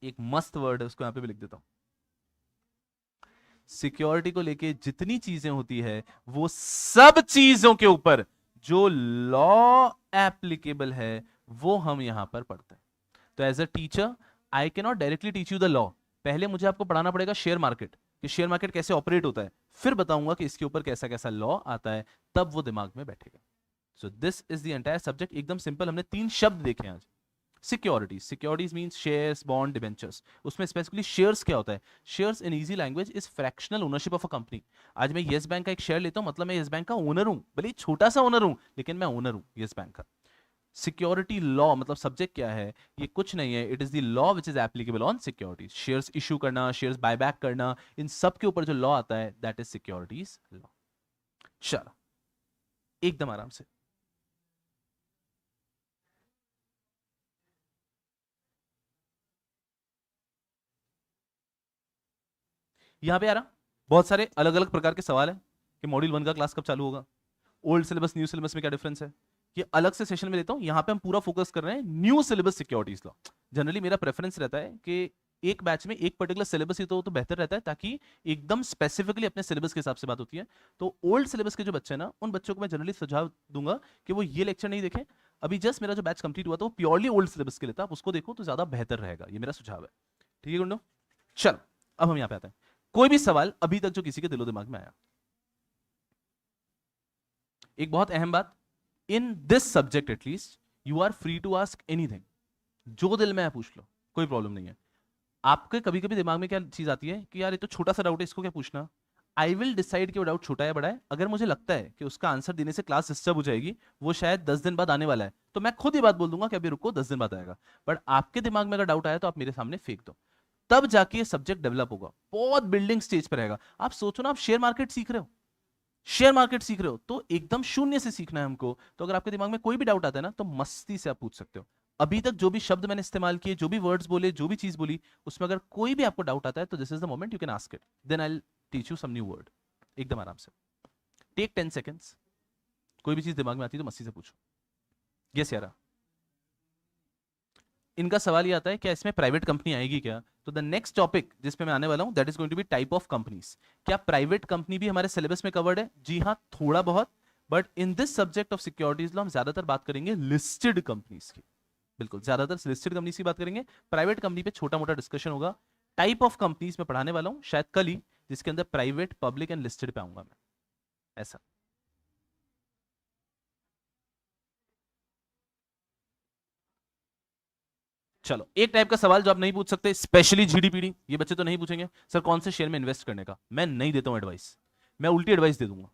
एक मस्त वर्ड है उसको यहां पे भी लिख देता हूं, सिक्योरिटी को लेके जितनी चीजें होती है वो सब चीजों के ऊपर जो लॉ एप्लीकेबल है वो हम यहां पर पढ़ते हैं। तो as a teacher I can not directly teach you the law. पहले मुझे आपको पढ़ाना पड़ेगा शेयर मार्केट, कि शेयर मार्केट कैसे ऑपरेट होता है, फिर बताऊंगा कि इसके ऊपर कैसा कैसा लॉ आता है, तब वो दिमाग में बैठेगा। So this is the entire subject. एकदम सिंपल, हमने 3 शब्द देखे आज। Securities, securities means shares, bond, debentures. उसमें स्पेसिफिकली शेयर्स क्या होता है? Shares in easy language is fractional ownership of a company. आज मैं येस बैंक का एक शेयर लेता हूं, मतलब मैं येस बैंक का ओनर हूं, भले ही छोटा सा ओनर हूं, लेकिन मैं ओनर हूं येस बैंक का। सिक्योरिटी लॉ मतलब सब्जेक्ट क्या है? ये कुछ नहीं है, it is the law which is applicable on securities. Shares issue करना, शेयर्स बायबैक करना, इन सब के ऊपर जो लॉ आता है दैट इज सिक्योरिटीज लॉ। चलो एकदम आराम से। यहां पे आ रहा बहुत सारे अलग अलग प्रकार के सवाल है कि मॉड्यूल 1 का क्लास कब चालू होगा, ओल्ड सिलेबस न्यू सिलेबस में क्या डिफरेंस है, ये अलग से सेशन में लेता हूं। यहां पे हम पूरा फोकस कर रहे हैं new syllabus securities law. Generally मेरा प्रेफरेंस रहता है कि एक बैच में एक पर्टिकुलर सिलेबस ही तो बेहतर रहता है, ताकि एकदम स्पेसिफिकली अपने सिलेबस के हिसाब से बात होती है। तो ओल्ड सिलेबस के जो बच्चे हैं ना, उन बच्चों को मैं जनरली सुझाव दूंगा कि वो ये लेक्चर नहीं देखें। अभी जस्ट मेरा जो बैच कंप्लीट हुआ था वो प्योरली ओल्ड सिलेबस के लिए था, आप उसको देखो तो ज्यादा बेहतर रहेगा, ये मेरा सुझाव है। ठीक है गुंडो, चलो अब हम यहाँ पे आते हैं। कोई भी सवाल अभी तक जो किसी के दिलो दिमाग में आया? एक बहुत अहम बात, in this subject at least you are free to ask anything. जो दिल में है पूछ लो, कोई प्रॉब्लम नहीं है। आपके कभी कभी दिमाग में क्या चीज आती है कि यार ये तो छोटा सा डाउट है, इसको क्या पूछना। आई विल डिसाइड कि वो डाउट छोटा है बड़ा है। अगर मुझे लगता है कि उसका आंसर देने से क्लास डिस्टर्ब हो जाएगी, वो शायद 10 दिन बाद आने वाला है, तो मैं खुद ही बात बोल दूंगा कि अभी रुको 10 दिन बाद आएगा। बट आपके दिमाग में अगर डाउट आया तो आप मेरे सामने फेंक दो, तब जाके ये सब्जेक्ट डेवलप होगा। बहुत बिल्डिंग स्टेज पर रहेगा। आप सोचो ना, आप शेयर मार्केट सीख रहे हो, शेयर मार्केट सीख रहे हो तो एकदम शून्य से सीखना है हमको। तो अगर आपके दिमाग में कोई भी डाउट आता है ना, तो मस्ती से आप पूछ सकते हो। अभी तक जो भी शब्द मैंने इस्तेमाल किए, जो भी वर्ड्स बोले, जो भी चीज बोली, उसमें अगर कोई भी आपको डाउट आता है तो this is the moment you can ask it, then I will teach you some new word. एकदम आराम से, टेक 10 सेकेंड्स। कोई भी चीज दिमाग में आती है तो मस्ती से पूछो। यस यारा, इनका सवाल ये आता है क्या इसमें प्राइवेट कंपनी आएगी क्या? तो द नेक्स्ट टॉपिक जिसपे मैं आने वाला हूं that is going to be type of companies. क्या प्राइवेट कंपनी भी हमारे सिलेबस में कवर्ड है? जी हाँ, थोड़ा बहुत। But in this subject of securities law हम ज्यादातर बात करेंगे लिस्टेड कंपनीज की। बिल्कुल, ज्यादातर लिस्टेड कंपनीज की बात करेंगे। प्राइवेट कंपनी पे छोटा मोटा डिस्कशन होगा। टाइप ऑफ कंपनीज में पढ़ाने वाला हूं शायद कल ही, जिसके अंदर प्राइवेट, पब्लिक एंड लिस्टेड पे आऊंगा मैं, ऐसा। चलो एक टाइप का सवाल जो आप नहीं पूछ सकते, स्पेशली जीडीपीडी, ये बच्चे तो नहीं पूछेंगे सर कौन से शेयर में इन्वेस्ट करने का। मैं नहीं देता हूं एडवाइस, मैं उल्टी एडवाइस दे दूंगा।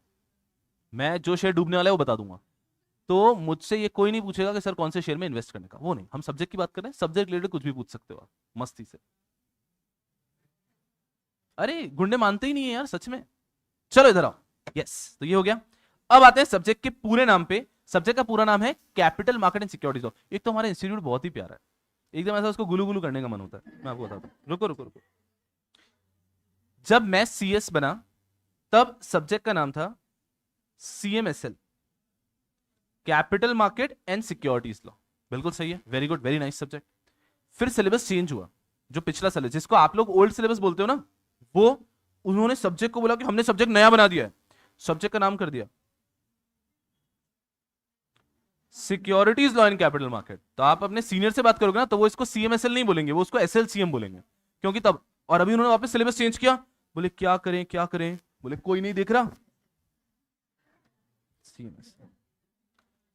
मैं जो शेयर डूबने वाला है वो बता दूंगा। तो मुझसे ये कोई नहीं पूछेगा कि सर कौन से शेयर में इन्वेस्ट करने का, वो नहीं। हम सब्जेक्ट की बात कर रहे हैं, सब्जेक्ट रिलेटेड कुछ भी पूछ सकते हो आप मस्ती से। अरे गुंडे मानते ही नहीं है यार सच में। चलो इधर आओ। यस, तो ये हो गया। अब आते हैं सब्जेक्ट के पूरे नाम पे। सब्जेक्ट का पूरा नाम है capital market and securities law. एक तो हमारा इंस्टीट्यूट बहुत ही प्यारा है, एकदम ऐसा उसको गुलू गुलू करने का मन होता है। मैं आपको बताता हूँ, रुको रुको रुको। जब मैं सीएस बना तब सब्जेक्ट का नाम था CMSL, capital market and securities law. बिल्कुल सही है, very good, very nice subject. फिर सिलेबस चेंज हुआ। जो पिछला सिलेबस जिसको आप लोग ओल्ड सिलेबस बोलते हो ना, वो उन्होंने सब्जेक्ट को बोला कि हमने सब्जेक्ट नया बना दिया है। सब्जेक्ट का नाम कर दिया securities law in capital market. तो आप अपने सीनियर से बात करोगे ना, तो वो इसको सीएमएसएल नहीं बोलेंगे, वो उसको एसएलसीएम बोलेंगे, क्योंकि तब। और अभी उन्होंने वापस सिलेबस चेंज किया, बोले क्या करें क्या करें, बोले कोई नहीं देख रहा, सीएमएसएल।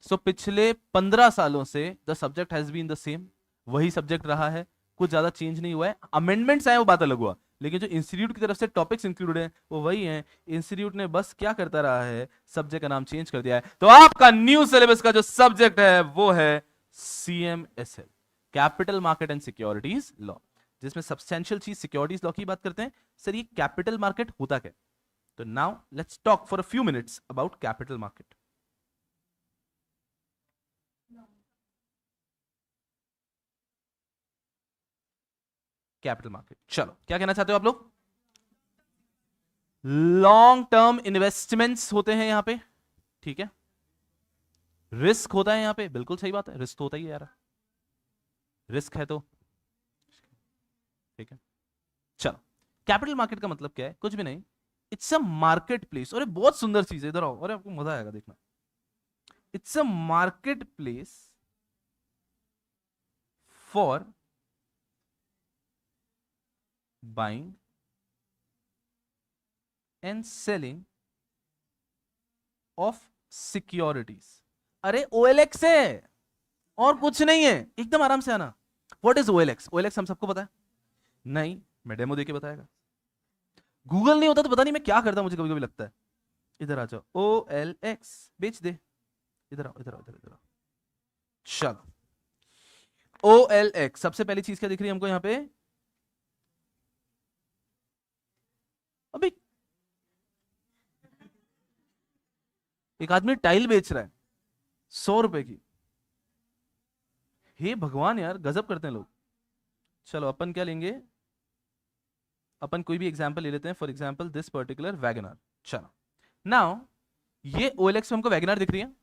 सो पिछले 15 सालों से the subject has been the same, वही सब्जेक्ट रहा है, कुछ ज्यादा चेंज नहीं हुआ है। अमेंडमेंट्स आए वो बात अलग हुआ, लेकिन जो इंस्टीट्यूट की तरफ से टॉपिक्स इंक्लूडेड हैं वो वही हैं। इंस्टीट्यूट ने बस क्या करता रहा है, सब्जेक्ट का नाम चेंज कर दिया है। तो आपका न्यू सिलेबस का जो सब्जेक्ट है वो है CMSL, capital market and securities law, जिसमें सब्सटेंशियल चीज सिक्योरिटीज लॉ की बात करते हैं। सर ये कैपिटल मार्केट होता क्या? तो now let's talk for a few minutes about capital market. Capital market, चलो क्या कहना चाहते हो आप लोग? लॉन्ग टर्म इन्वेस्टमेंट्स होते हैं यहां पे, ठीक है। रिस्क होता है यहां पे, बिल्कुल सही बात है, रिस्क तो होता ही है यार, रिस्क है तो ठीक है। चलो कैपिटल मार्केट का मतलब क्या है? कुछ भी नहीं, इट्स अ मार्केट प्लेस। और बहुत सुंदर चीज है, इधर आओ, अरे आपको मजा आएगा देखना। It's a market place for buying and selling of securities. अरे OLX है और कुछ नहीं है, एकदम आराम से आना। What is OLX? OLX हम सबको पता है? नहीं, मैं डेमो देके बताएगा। गूगल नहीं होता तो पता नहीं मैं क्या करता, मुझे कभी कभी लगता है। इधर आ जाओ, OLX बेच दे। इधर आओ, इधर आओ, इधर इधर आओ। चलो, OLX सबसे पहली चीज क्या दिख रही है हमको यहाँ पे? अभी एक आदमी टाइल बेच रहा है 100 रुपए की। हे भगवान यार, गजब करते हैं लोग। चलो अपन क्या लेंगे, अपन कोई भी एग्जांपल ले लेते हैं। For example this particular Wagner. चलो नाउ ये OLX में हमको वैगनर दिख रही है।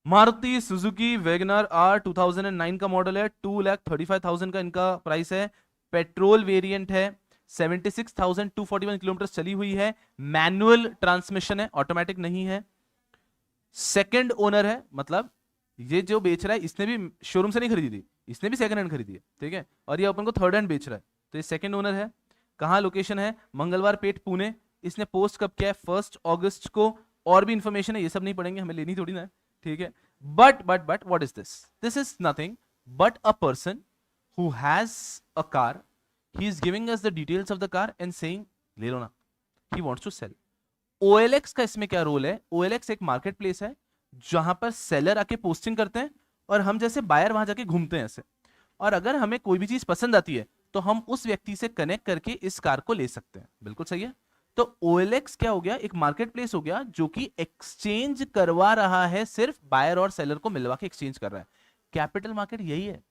मारुति सुजुकी वैगनर आर 2009 का मॉडल है, 2,35,000 का इनका प्राइस है। पेट्रोल वेरिएंट है, 76,241 किलोमीटर चली हुई है। मैनुअल ट्रांसमिशन है, ऑटोमेटिक नहीं है। सेकंड ओनर है, मतलब ये जो बेच रहा है इसने भी शोरूम से नहीं खरीदी थी, इसने भी सेकंड हैंड खरीदी है, ठीक है। और ये अपन को थर्ड हैंड बेच रहा है, तो ये सेकंड ओनर है। कहाँ लोकेशन है? मंगलवार पेट, पुणे। इसने पोस्ट कब किया है? 1 अगस्त को। और भी इंफॉर्मेशन है, ये सब नहीं पढ़ेंगे, हमें लेनी थोड़ी ना है, ठीक है। But what is this? This is nothing but a person who has a car, he is giving us the details of the car and saying ले लो ना, he wants to sell. OLX का इसमें क्या रोल है? OLX एक market place है जहां पर सेलर आके पोस्टिंग करते हैं और हम जैसे बायर वहां जाके घूमते हैं ऐसे। और अगर हमें कोई भी चीज पसंद आती है तो हम उस व्यक्ति से कनेक्ट करके इस कार को ले सकते हैं। बिल्कुल सही है। तो OLX क्या हो गया? एक मार्केट प्लेस हो गया जो कि एक्सचेंज करवा रहा है, सिर्फ बायर और सेलर को मिलवा के एक्सचेंज कर रहा है। कैपिटल मार्केट यही है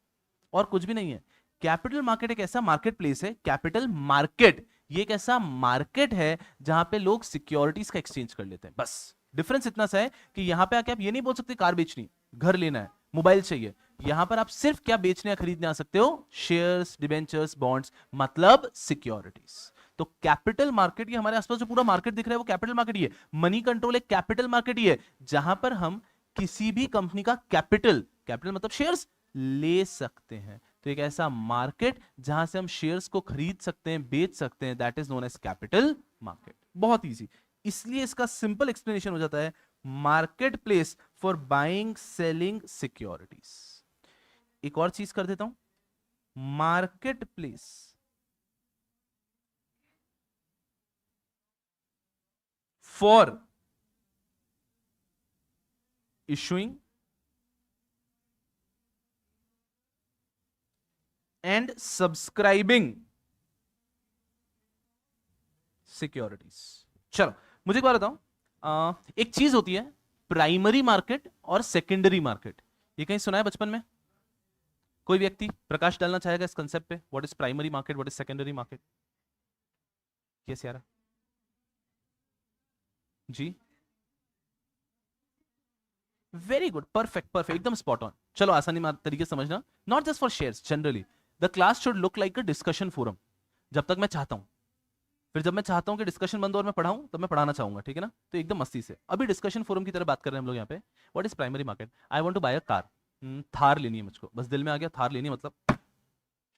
और कुछ भी नहीं है। कैपिटल मार्केट एक ऐसा मार्केट प्लेस है, कैपिटल मार्केट ये एक ऐसा मार्केट है जहां पे लोग सिक्योरिटीज का एक्सचेंज कर लेते हैं। बस डिफरेंस इतना सा है कि यहां पे आके आप ये नहीं बोल सकते कार बेचनी, घर लेना है, मोबाइल चाहिए। यहां पर आप सिर्फ क्या बेचने या खरीदने आ सकते हो? शेयर्स, डिबेंचर्स, बॉन्ड्स, मतलब सिक्योरिटीज। तो कैपिटल मार्केट, ये हमारे आसपास जो पूरा मार्केट दिख रहा है वो कैपिटल मार्केट ही है। मनी कंट्रोल एक कैपिटल मार्केट ही है जहां पर हम किसी भी कंपनी का कैपिटल मतलब शेयर्स ले सकते हैं। तो एक ऐसा मार्केट जहां से हम शेयर्स को खरीद सकते हैं, बेच सकते हैं, that is known as capital market. बहुत इजी, इसलिए इसका सिंपल एक्सप्लेनेशन हो जाता है market place for buying selling securities. एक और चीज कर देता हूं, market place for issuing and subscribing securities. चलो मुझे एक बात बताओ, एक चीज होती है प्राइमरी मार्केट और सेकेंडरी मार्केट। ये कहीं सुना है बचपन में? कोई व्यक्ति प्रकाश डालना चाहेगा इस कंसेप्ट पे? What is primary market, what is secondary market? Yes यार जी, वेरी गुड, परफेक्ट परफेक्ट, एकदम स्पॉट ऑन। चलो आसानी तरीके से समझना, not just for shares, generally the class should look like a discussion forum. जब तक मैं चाहता हूं, फिर जब मैं चाहता हूं कि डिस्कशन बंद हो और मैं पढ़ाऊं तब मैं पढ़ाना चाहूंगा, ठीक है ना। तो एकदम मस्ती से अभी डिस्कशन फोरम की तरह बात कर रहे हैं हम लोग यहाँ पे। What is primary market? I want to buy a car, Thar लेनी है मुझको, बस दिल में आ गया थार लेनी है, मतलब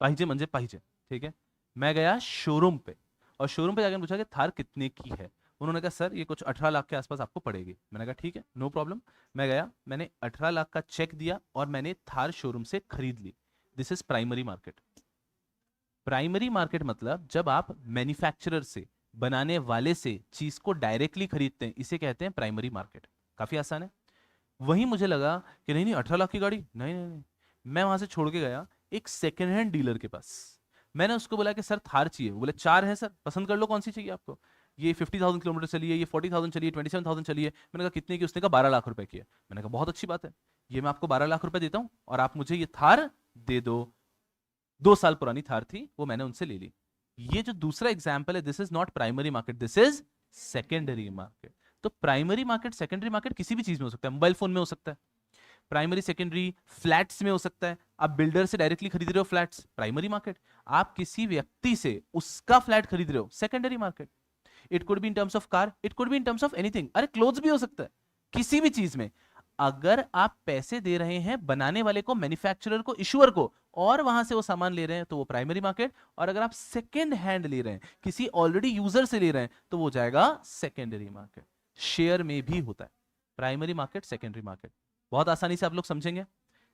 पाहिजे मंजे पाहिजे, ठीक है। मैं गया शोरूम पे और शोरूम पे जाकर पूछा कि थार कितने की है। उन्होंने कहा सर ये कुछ 18 लाख के आसपास आपको पड़ेगी। मैंने कहा ठीक है, नो प्रॉब्लम। मैं गया, मैंने 18 लाख का चेक दिया और मैंने थार शोरूम से खरीद ली। This is primary market. Primary market मतलब जब आप मैन्युफैक्चरर से, बनाने वाले से चीज को डायरेक्टली खरीदते हैं, इसे कहते हैं प्राइमरी मार्केट। काफी आसान है। वहीं मुझे लगा कि नहीं नहीं 18 लाख की गाड़ी, नहीं नहीं नहीं, मैं वहां से छोड़ के गया एक सेकेंड हैंड डीलर के पास। मैंने उसको बोला कि सर थार चाहिए। वो बोले 4 है सर, पसंद कर लो कौन सी चाहिए आपको। ये 50,000 किलोमीटर चली है, ये 40,000 चली है, 27,000 चली है। मैंने कहा कितने की? उसने कहा 12 लाख रुपए की है। मैंने कहा बहुत अच्छी बात है, ये मैं आपको 12 लाख रुपए देता हूँ और आप मुझे ये थार दे दो। 2 साल पुरानी थार थी, वो मैंने उनसे ले ली। ये जो दूसरा एग्जाम्पल है, this is not primary market, this is secondary market. तो प्राइमरी मार्केट, सेकेंडरी मार्केट किसी भी चीज में हो सकता है, मोबाइल फोन में हो सकता है। प्राइमरी सेकेंडरी फ्लैट्स में हो सकता है, आप बिल्डर से डायरेक्टली खरीद रहे हो फ्लैट्स, प्राइमरी मार्केट। आप किसी व्यक्ति से उसका फ्लैट खरीद रहे हो, secondary market. It could be in terms of car, it could be in terms of anything, अरे क्लोथ्स भी हो सकता है, किसी भी चीज में अगर आप पैसे दे रहे हैं बनाने वाले को, मैन्युफैक्चरर को, इशूअर को, और वहां से वो सामान ले रहे हैं तो वो प्राइमरी मार्केट। और अगर आप सेकेंड हैंड ले रहे हैं, किसी ऑलरेडी यूजर से ले रहे हैं, तो वो जाएगा सेकेंडरी मार्केट। शेयर में भी होता है प्राइमरी मार्केट, सेकेंडरी मार्केट, बहुत आसानी से आप लोग समझेंगे।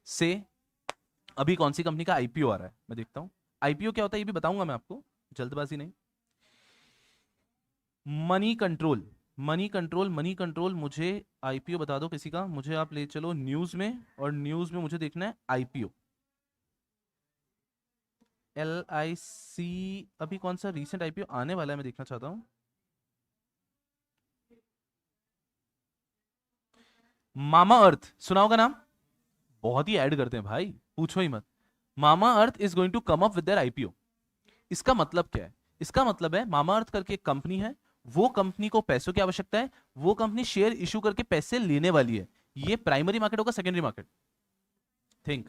से अभी कौन सी कंपनी का आईपीओ आ रहा है, मैं देखता हूं। आईपीओ क्या होता है ये भी बताऊंगा मैं आपको, जल्दबाजी नहीं। Money control, money control, money control, मुझे आईपीओ बता दो किसी का, मुझे आप ले चलो न्यूज में, और न्यूज में मुझे देखना है आईपीओ, LIC। अभी कौन सा रीसेंट आईपीओ आने वाला है मैं देखना चाहता हूं। मामा अर्थ सुना होगा नाम, बहुत ही ऐड करते हैं भाई, पूछो ही मत। Mamaearth is going to come up with their IPO. इसका मतलब क्या है? इसका मतलब है मामा अर्थ करके एक कंपनी है, वो कंपनी को पैसों की आवश्यकता है, वो कंपनी शेयर इशू करके पैसे लेने वाली है। ये प्राइमरी मार्केट होगा, secondary market? Think,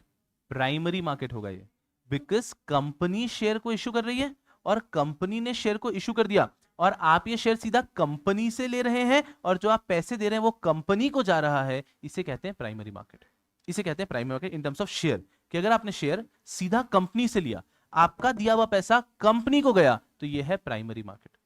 primary market होगा ये, बिकॉज कंपनी शेयर को इशू कर रही है, और कंपनी ने शेयर को इशू कर दिया, और आप ये शेयर सीधा कंपनी से ले रहे हैं, और जो आप पैसे दे रहे हैं वो कंपनी को जा रहा है। इसे कहते हैं प्राइमरी मार्केट। इसे कहते हैं primary market in terms of share, कि अगर आपने शेयर सीधा कंपनी से लिया, आपका दिया हुआ पैसा कंपनी को गया, तो यह है प्राइमरी मार्केट।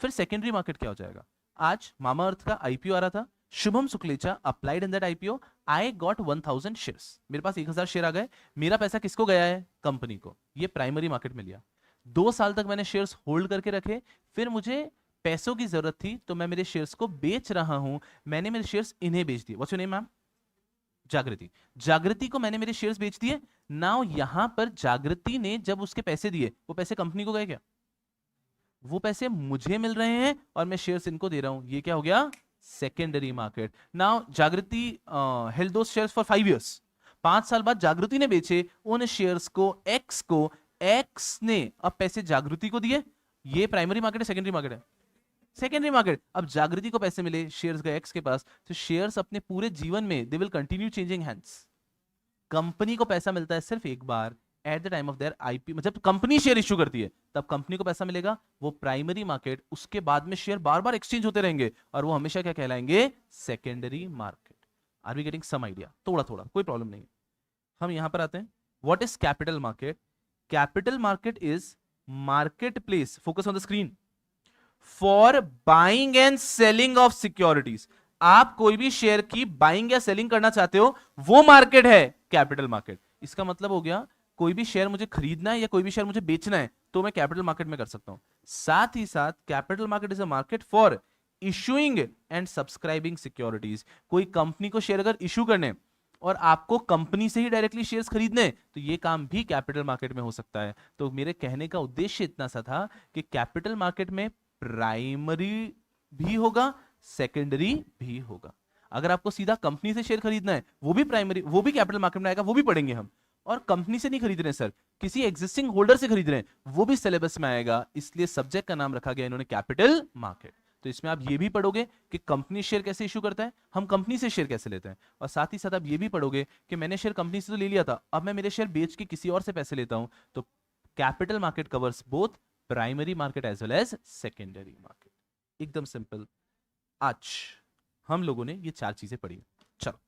फिर सेकेंडरी मार्केट क्या हो जाएगा? आज मामा अर्थ का आईपीओ आ रहा था, Shubham Suklecha applied in that IPO, I got 1000 shares, मेरे पास 1000 शेयर आ गए, मेरा पैसा किसको गया है? कंपनी को। ये प्राइमरी मार्केट में लिया। 2 साल तक मैंने शेयर्स होल्ड करके रखे, फिर मुझे पैसों की जरूरत थी तो मैं मेरे शेयर्स को बेच रहा हूं, मैंने मेरे शेयर्स इन्हें बेच दिए। What's your name ma'am? जागृति। जागृति को मैंने मेरे शेयर्स बेच दिए। नाउ यहां पर जागृति ने जब उसके पैसे दिए, वो पैसे कंपनी को गए क्या? वो पैसे मुझे मिल रहे हैं और मैं शेयर्स इनको दे रहा हूं, ये क्या हो गया? Secondary market. नाउ जागृति held those shares for 5 years. 5 साल बाद जागृति ने बेचे उन शेयर्स को एक्स को, एक्स ने अब पैसे जागृति को दिए। ये प्राइमरी मार्केट है, सेकेंडरी मार्केट है? Secondary market. अब जागृति को पैसे मिले, शेयर्स गए एक्स के पास, तो शेयर्स अपने पूरे जीवन में they will continue changing hands. Company को पैसा मिलता है सिर्फ एक बार, at the time of their IP, मतलब कंपनी शेयर इश्यू करती है तब कंपनी को पैसा मिलेगा, वो प्राइमरी मार्केट। उसके बाद में शेयर बार बार एक्सचेंज होते रहेंगे और वो हमेशा क्या कहलाएंगे? Secondary market. Are we getting some idea? थोड़ा थोड़ा, कोई प्रॉब्लम नहीं। हम यहां पर आते हैं। What is capital market? Capital market is market place, focus on the screen, for buying and selling of securities. आप कोई भी शेयर की बाइंग या सेलिंग करना चाहते हो, वो मार्केट है कैपिटल मार्केट। इसका मतलब हो गया कोई भी शेयर मुझे खरीदना है या कोई भी शेयर मुझे बेचना है तो मैं कैपिटल मार्केट में कर सकता हूं। साथ ही साथ capital market is a market for issuing and subscribing securities. कोई कंपनी को शेयर अगर इशू करने और आपको कंपनी से ही डायरेक्टली शेयर्स खरीदने, तो ये काम भी कैपिटल मार्केट में हो सकता है। तो मेरे कहने का उद्देश्य इतना सा था कि कैपिटल मार्केट में प्राइमरी भी होगा, सेकेंडरी भी होगा। अगर आपको सीधा कंपनी से शेयर खरीदना है, वो भी प्राइमरी, वो भी कैपिटल मार्केट में आएगा, वो भी पढ़ेंगे हम। और कंपनी से नहीं खरीद रहे सर, किसी एग्जिस्टिंग होल्डर से खरीद रहे हैं, वो भी सिलेबस में आएगा। इसलिए सब्जेक्ट का नाम रखा गया इन्होंने कैपिटल मार्केट। तो इसमें आप ये भी पढ़ोगे कि कंपनी शेयर कैसे इशू करता है, हम कंपनी से शेयर कैसे लेते हैं, और साथ ही साथ आप ये भी पढ़ोगे कि मैंने शेयर कंपनी से तो ले लिया था, अब मैं मेरे शेयर बेच के किसी और से पैसे लेता हूं। तो capital market covers both primary market as well as secondary market. एकदम सिंपल। आज हम लोगों ने ये 4 चीजें पढ़ी। चलो,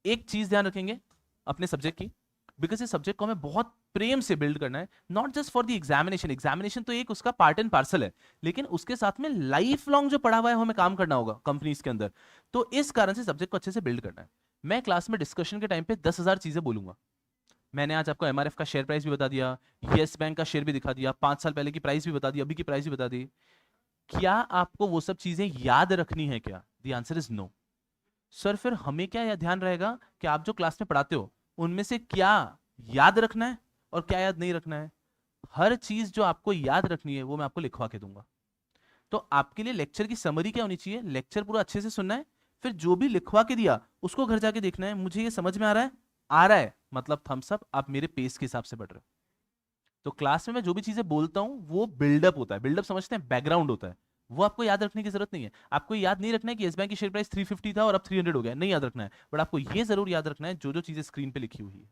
एक चीज ध्यान रखेंगे अपने सब्जेक्ट की, बिकॉज इस सब्जेक्ट को हमें बहुत प्रेम से बिल्ड करना है, not just for the examination. Examination तो एक उसका पार्ट एंड पार्सल है, लेकिन उसके साथ में लाइफ लॉन्ग जो पढ़ा हुआ है हमें काम करना होगा कंपनीज के अंदर। तो इस कारण से सब्जेक्ट को अच्छे से बिल्ड करना है। मैं क्लास में डिस्कशन के टाइम पे 10,000 चीजें बोलूंगा। मैंने आज आपको एमआरएफ का शेयर प्राइस भी बता दिया, येस बैंक का शेयर भी दिखा दिया, 5 साल पहले की प्राइस भी बता दी, अभी की प्राइस भी बता दी। क्या आपको वो सब चीजें याद रखनी है क्या? The answer is no. Sir फिर हमें क्या ध्यान रहेगा कि आप जो क्लास में पढ़ाते हो उनमें से क्या याद रखना है और क्या याद नहीं रखना है? हर चीज जो आपको याद रखनी है वो मैं आपको लिखवा के दूंगा। तो आपके लिए लेक्चर की समरी क्या होनी चाहिए? लेक्चर पूरा अच्छे से सुनना है, फिर जो भी लिखवा के दिया उसको घर जाके देखना है, मुझे ये समझ में आ रहा है, आ रहा है, मतलब थम्स अप, आप मेरे पेस के हिसाब से पढ़ रहे हो। तो क्लास में मैं जो भी चीजें बोलता हूं वो बिल्डअप होता है। बिल्डअप समझते हैं, बैकग्राउंड होता है। वो आपको याद रखने की जरूरत नहीं है। आपको याद नहीं रखना है कि येस बैंक की शेयर प्राइस 350 था और अब 300 हो गया, नहीं याद रखना है। बट आपको ये जरूर याद रखना है जो जो चीजें स्क्रीन पे लिखी हुई है।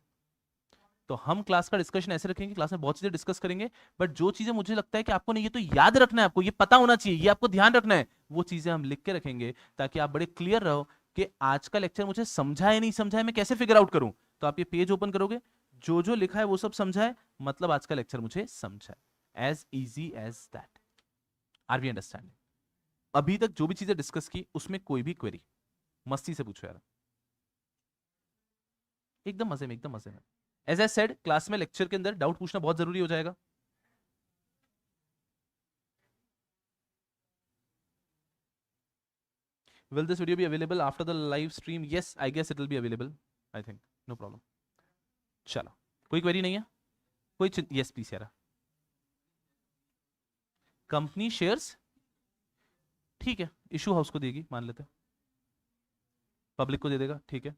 तो हम क्लास का डिस्कशन ऐसे रखेंगे, क्लास में बहुत चीजें डिस्कस करेंगे, बट जो चीजें मुझे लगता है कि आपको नहीं ये तो याद रखना है, आपको ये पता होना चाहिए, ये आपको ध्यान रखना है, वो चीजें हम लिख के रखेंगे ताकि आप बड़े क्लियर रहो कि आज का लेक्चर मुझे समझा है नहीं समझा है, मैं कैसे फिगर आउट करूं। तो आप ये पेज ओपन करोगे, जो जो लिखा है वो सब समझा है, मतलब आज का लेक्चर मुझे समझा है। As easy as that. Are we understanding? अभी तक जो भी चीजें डिस्कस की उसमें कोई भी क्वेरी मस्ती से पूछो यार, एकदम मजे में, एकदम मजे में। एज आई सेड, क्लास में लेक्चर के अंदर डाउट पूछना बहुत जरूरी हो जाएगा। Will this video be available after the live stream? Yes, I guess it will be available. I think no problem. चलो, कोई क्वेरी नहीं है? कोई यस प्लीज यार। कंपनी शेयर्स ठीक है, इशू हाउस को देगी मान लेते हैं, पब्लिक को दे देगा, ठीक है,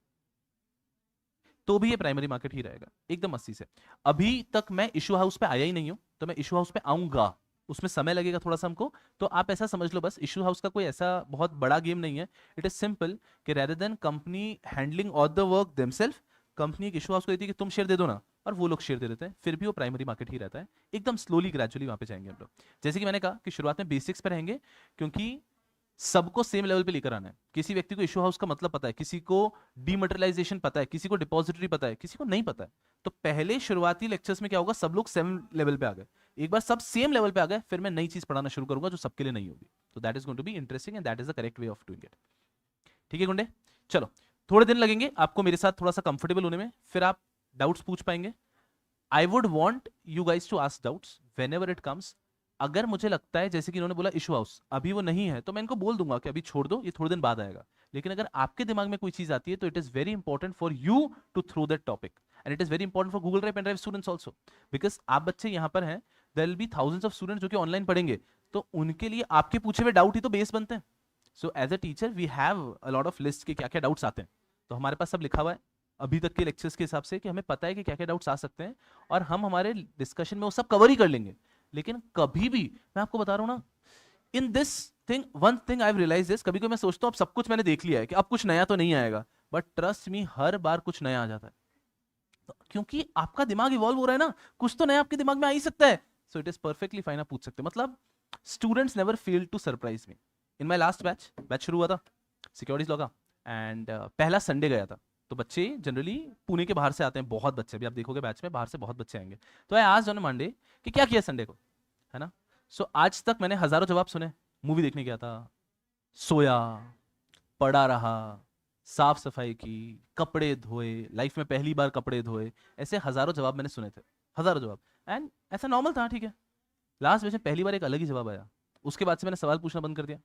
तो भी ये प्राइमरी मार्केट ही रहेगा एकदम 80 से। अभी तक मैं इशू हाउस पे आया ही नहीं हूं, तो मैं इशू हाउस पे आऊंगा, उसमें समय लगेगा थोड़ा सा हमको। तो आप ऐसा समझ लो बस, इशू हाउस का कोई ऐसा बहुत बड़ा गेम नहीं है। इट इज सिंपल कि rather than company handling all the work themselves, company एक इशू हाउस को देती है कि तुम शेयर दे दो ना, और वो लोग शेयर दे देते हैं, फिर भी वो प्राइमरी मार्केट ही रहता है। एकदम स्लोली ग्रेजुअली वहां पे जाएंगे हम लोग। जैसे कि मैंने कहा कि शुरुआत में बेसिक्स पे रहेंगे, क्योंकि सबको सेम लेवल पे लेकर आना है। किसी व्यक्ति को इशू हाउस का मतलब पता है, किसी को डीमटेरियलाइजेशन पता है, किसी को डिपॉजिटरी पता है, किसी को नहीं पता है। तो पहले शुरुआती लेक्चर्स में क्या होगा, सब लोग सेम लेवल पे आ गए, एक बार सब सेम लेवल पे आ गए, फिर मैं नई चीज पढ़ाना शुरू करूंगा जो सबके लिए नहीं होगी। तो that is going to be interesting and that is the correct way of doing it. ठीक है गुंडे, चलो थोड़े दिन लगेंगे आपको मेरे साथ थोड़ा सा कंफर्टेबल होने में, फिर आप डाउट्स पूछ पाएंगे। I would want you guys to ask doubts whenever it comes. अगर मुझे लगता है जैसे कि इन्होंने बोला इशू हाउस अभी वो नहीं है, तो मैं इनको बोल दूंगा कि अभी छोड़ दो, ये थोड़े दिन बाद आएगा। लेकिन अगर आपके दिमाग में कोई चीज आती है, तो it is very important for you to throw that topic, and it is very important for Google drive pen drive students also, because आप बच्चे यहाँ पर हैं, there will be thousands of students जो कि ऑनलाइन पढ़ेंगे, तो उनके लिए आपके पूछे हुए डाउट ही तो बेस बनते हैं। So as a teacher we have a lot of list के क्या क्या डाउट्स आते हैं, तो हमारे पास सब लिखा हुआ है अभी तक के लेक्चर्स के हिसाब से कि हमें पता है कि क्या क्या डाउट्स आ सकते हैं, और हम हमारे डिस्कशन में वो सब कवर ही कर लेंगे। लेकिन कभी भी, मैं आपको बता रहा हूं ना, in this thing one thing I have realised this, कभी कभी मैं सोचता हूं अब सब कुछ मैंने देख लिया है कि अब कुछ नया तो नहीं आएगा, बट ट्रस्ट मी हर बार कुछ नया आ जाता है, तो क्योंकि आपका दिमाग इवॉल्व हो रहा है ना, कुछ तो नया आपके दिमाग में आ ही सकता है। So it is perfectly fine, आप पूछ सकते हैं। मतलब students never fail to surprise me. In my last batch शुरू हुआ था सिक्योरिटीज लॉ का, एंड पहला संडे गया था, तो बच्चे जनरली पुणे के बाहर से आते हैं, बहुत बच्चे, अभी आप देखोगे बैच में बाहर से बहुत बच्चे आएंगे। तो आई आस्क्ड ऑन मंडे कि क्या किया संडे को, है ना। सो आज तक मैंने हजारों जवाब सुने, मूवी देखने गया था, सोया, पड़ा रहा, साफ सफाई की, कपड़े धोए, लाइफ में पहली बार कपड़े धोए, ऐसे हजारों जवाब मैंने सुने थे, हजारों जवाब, एंड ऐसा नॉर्मल था, ठीक है। लास्ट में पहली बार एक अलग ही जवाब आया, उसके बाद से मैंने सवाल पूछना बंद कर दिया।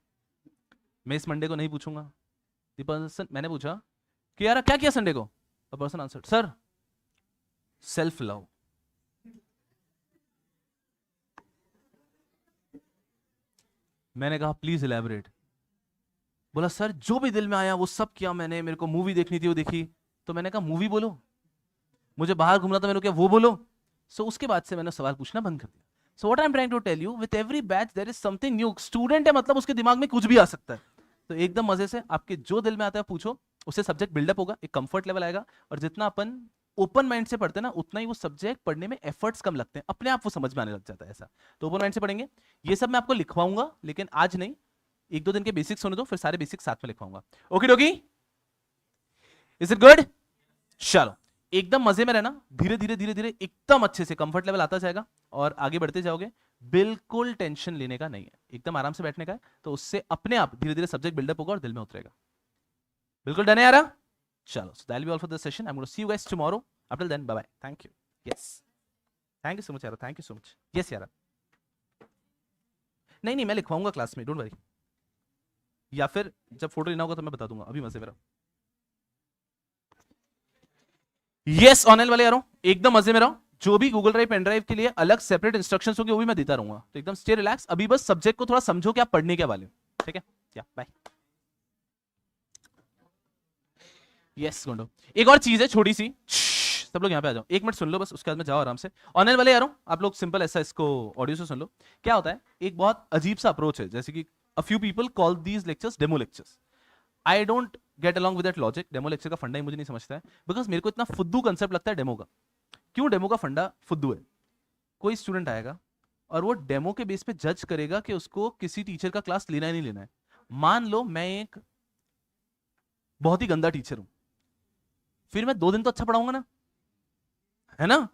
मैं इस मंडे को नहीं पूछूंगा। द पर्सन, मैंने पूछा कि यार क्या किया संडे को, the person answered, sir self love. मैंने कहा प्लीज इलैबोरेट। बोला सर जो भी दिल में आया वो सब किया मैंने, मेरे को मूवी देखनी थी वो देखी। तो मैंने कहा मूवी बोलो, मुझे बाहर घूमना था, मैंने क्या वो बोलो। सो उसके बाद से मैंने सवाल पूछना बंद कर दिया। So what I am trying to tell you, with every batch there is something new. Student है मतलब उसके दिमाग में कुछ भी आ सकता है, तो एकदम मजे से आपके जो दिल में आता है पूछो, उससे सब्जेक्ट बिल्डअप होगा, एक कंफर्ट लेवल आएगा, और जितना अपन ओपन माइंड से पढ़ते हैं ना, उतना ही वो सब्जेक्ट पढ़ने में एफर्ट्स कम लगते हैं, अपने आप वो समझ में आने लग जाता है ऐसा। तो ओपन माइंड से पढ़ेंगे, ये सब मैं आपको लिखवाऊंगा, लेकिन आज नहीं, एक दो दिन के बेसिक्स होने दो, फिर सारे बेसिक्स साथ में लिखवाऊंगा। Okay dokey, is it good? चलो एकदम मजे में रहना, धीरे धीरे धीरे धीरे एकदम अच्छे से कंफर्ट लेवल आता जाएगा और आगे बढ़ते जाओगे। बिल्कुल टेंशन लेने का नहीं है, एकदम आराम से बैठने का है, तो उससे अपने आप धीरे धीरे सब्जेक्ट बिल्डअप होगा और दिल में उतरेगा। बिल्कुल डन है यार? चलो, so that'll be all for this session. I'm going to see you guys tomorrow. Until then, bye bye. Thank you. Yes. Thank you so much यार, thank you so much. Yes यार। नहीं नहीं, मैं लिखवाऊंगा class में, don't worry, या फिर जब photo लेना होगा तो मैं बता दूंगा, अभी मजे में रहो। यस ऑनलाइन वाले यारों, एकदम मजे में रहो। जो भी गूगल ड्राइव पेन ड्राइव के लिए अलग सेपरेट इंस्ट्रक्शंस होंगे वो भी मैं देता रहूंगा, तो एकदम स्टे रिलैक्स। अभी बस सब्जेक्ट को थोड़ा समझो कि आप पढ़ने के वाले हो, ठीक है? या बाय। यस गुंडो, एक और चीज है छोटी सी, सब लोग यहाँ पे आ जाओ, एक मिनट सुन लो बस, उसके बाद में जाओ आराम से। ऑनलाइन वाले यारों, आप लोग सिंपल ऐसा इसको ऑडियो से सुन लो। क्या होता है, एक बहुत अजीब सा अप्रोच है, जैसे कि a few people call these lectures demo lectures. I don't get along with that logic. Demo lecture का फंडा ही मुझे नहीं समझता है, बिकॉज मेरे को इतना फुद्दू कंसेप्ट लगता है डेमो का. क्यों डेमो का फंडा फुद्दू है? कोई स्टूडेंट आएगा और वो डेमो के बेस पे जज करेगा कि उसको किसी टीचर का क्लास लेना है नहीं लेना है. मान लो मैं एक बहुत ही गंदा टीचर हूं, फिर मैं 2 दिन तो अच्छा पढ़ाऊंगा ना, है ना?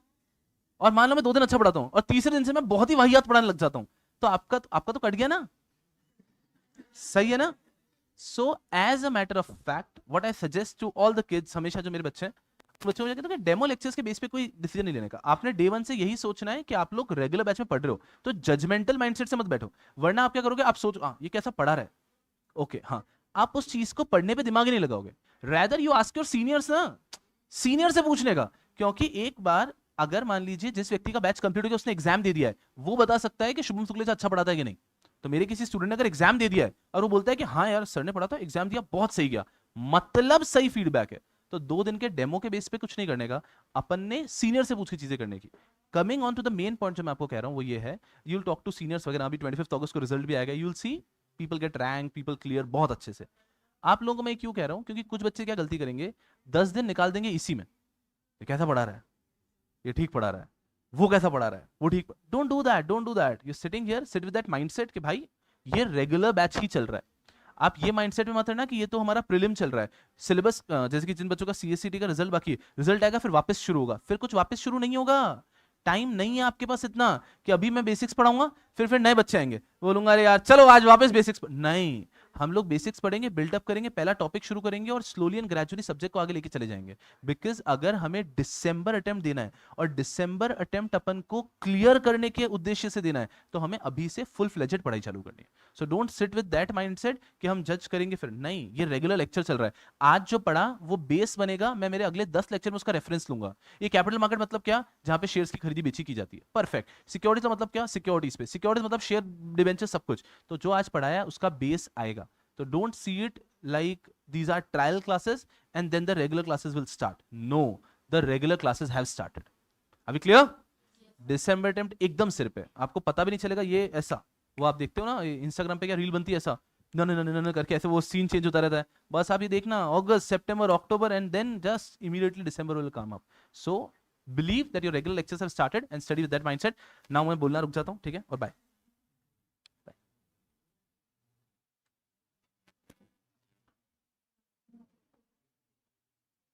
और मान लो मैं 2 दिन अच्छा पढ़ाता हूं और तीसरे दिन से मैं बहुत ही वाहियात पढ़ाने लग जाता हूं, तो आपका तो कट गया ना. सही है ना? So as a matter of fact what I suggest to all the kids, हमेशा जो मेरे बच्चे बच्चों को कहते हैं कि डेमो लेक्चर्स के बेस पे कोई डिसीजन नहीं लेने का. आपने डे 1 से यही सोचना है कि आप लोग रेगुलर बैच में पढ़ रहे हो, तो जजमेंटल माइंडसेट से मत बैठो. वरना आप क्या करोगे, आप सोच ये कैसा पढ़ा रहा है, ओके हाँ, आप उस चीज को पढ़ने पे दिमाग ही नहीं लगाओगे. Rather you ask your seniors ना, सीनियर से पूछने का. क्योंकि एक बार अगर मान लीजिए जिस व्यक्ति का बैच कंप्लीट हो गया, उसने एग्जाम दे दिया है, वो बता सकता है कि शुभम शुक्लेचा अच्छा पढ़ाता है कि नहीं. तो मेरे किसी स्टूडेंट ने अगर एग्जाम दे दिया है और वो बोलता है कि हाँ यार सर ने पढ़ा था, एग्जाम दिया, बहुत सही गया, मतलब सही फीडबैक है, तो 2 दिन के डेमो के बेस पे कुछ नहीं करने का, अपन ने सीनियर से पूछ के चीजें करने की. Coming on to the main point जो मैं आपको कह रहा हूं वो ये है, यूल टॉक टू सीनियर्स वगैरह. अभी 25 अगस्त को रिजल्ट भी आएगा, you'll see people get rank, people clear बहुत अच्छे से. आप लोगों को मैं क्यों कह रहा हूं, क्योंकि कुछ बच्चे क्या गलती करेंगे, 10 दिन निकाल देंगे इसी में, ये कैसा पढ़ा रहा है, ये ठीक पढ़ा रहा है, वो कैसा पढ़ा रहा है, वो ठीक. Don't do that, don't do that. You sitting here, sit with that mindset कि भाई ये रेगुलर बैच ही चल रहा है. आप ये माइंडसेट में मत रहना कि ये तो हमारा प्रीलिम चल रहा है. सिलेबस जैसे कि जिन बच्चों का सीएससीटी का रिजल्ट बाकी है, रिजल्ट आएगा फिर वापस शुरू होगा, फिर कुछ वापस शुरू नहीं होगा. टाइम नहीं है आपके पास इतना कि अभी मैं बेसिक्स पढ़ाऊंगा फिर नए बच्चे आएंगे, बोलूंगा अरे यार चलो आज वापस बेसिक्स. नहीं, हम लोग बेसिक्स पढ़ेंगे, बिल्डअप करेंगे, पहला टॉपिक शुरू करेंगे और स्लोली एंड ग्रेजुअली सब्जेक्ट को आगे लेके चले जाएंगे. बिकॉज अगर हमें दिसंबर अटेम्प्ट देना है और दिसंबर अटेम्प्ट अपन को क्लियर करने के उद्देश्य से देना है, तो हमें अभी से फुल फ्लेजेड पढ़ाई चालू करनी है. So don't sit with that mindset कि हम जज करेंगे फिर. नहीं, ये रेगुलर लेक्चर चल रहा है, आज जो पढ़ा वो बेस बनेगा, मैं मेरे अगले 10 लेक्चर में उसका रेफरेंस लूंगा. ये कैपिटल मार्केट मतलब क्या, जहां पे शेयर्स की खरीदी बेची की जाती है, परफेक्ट. सिक्योरिटी का मतलब क्या, सिक्योरिटीज पे, सिक्योरिटीज मतलब शेयर डिबेंचर सब कुछ. तो जो आज पढ़ाया उसका बेस आएगा. तो don't see it like these are trial classes and then the regular classes will start. No, the regular classes have started. अभी क्लियर? दिसंबर अटेम्प्ट एकदम सिर पे, आपको पता भी नहीं चलेगा. ये ऐसा वो आप देखते हो ना इंस्टाग्राम पे क्या रील बनती है ऐसा न करके, ऐसे वो सीन चेंज होता रहता है. बस आप ये देखना August, September, October and then just immediately December will come up. So believe that your regular lectures have started and study with that mindset. Now मैं बोलना रुक जाता हूं, ठीक है, और बाय.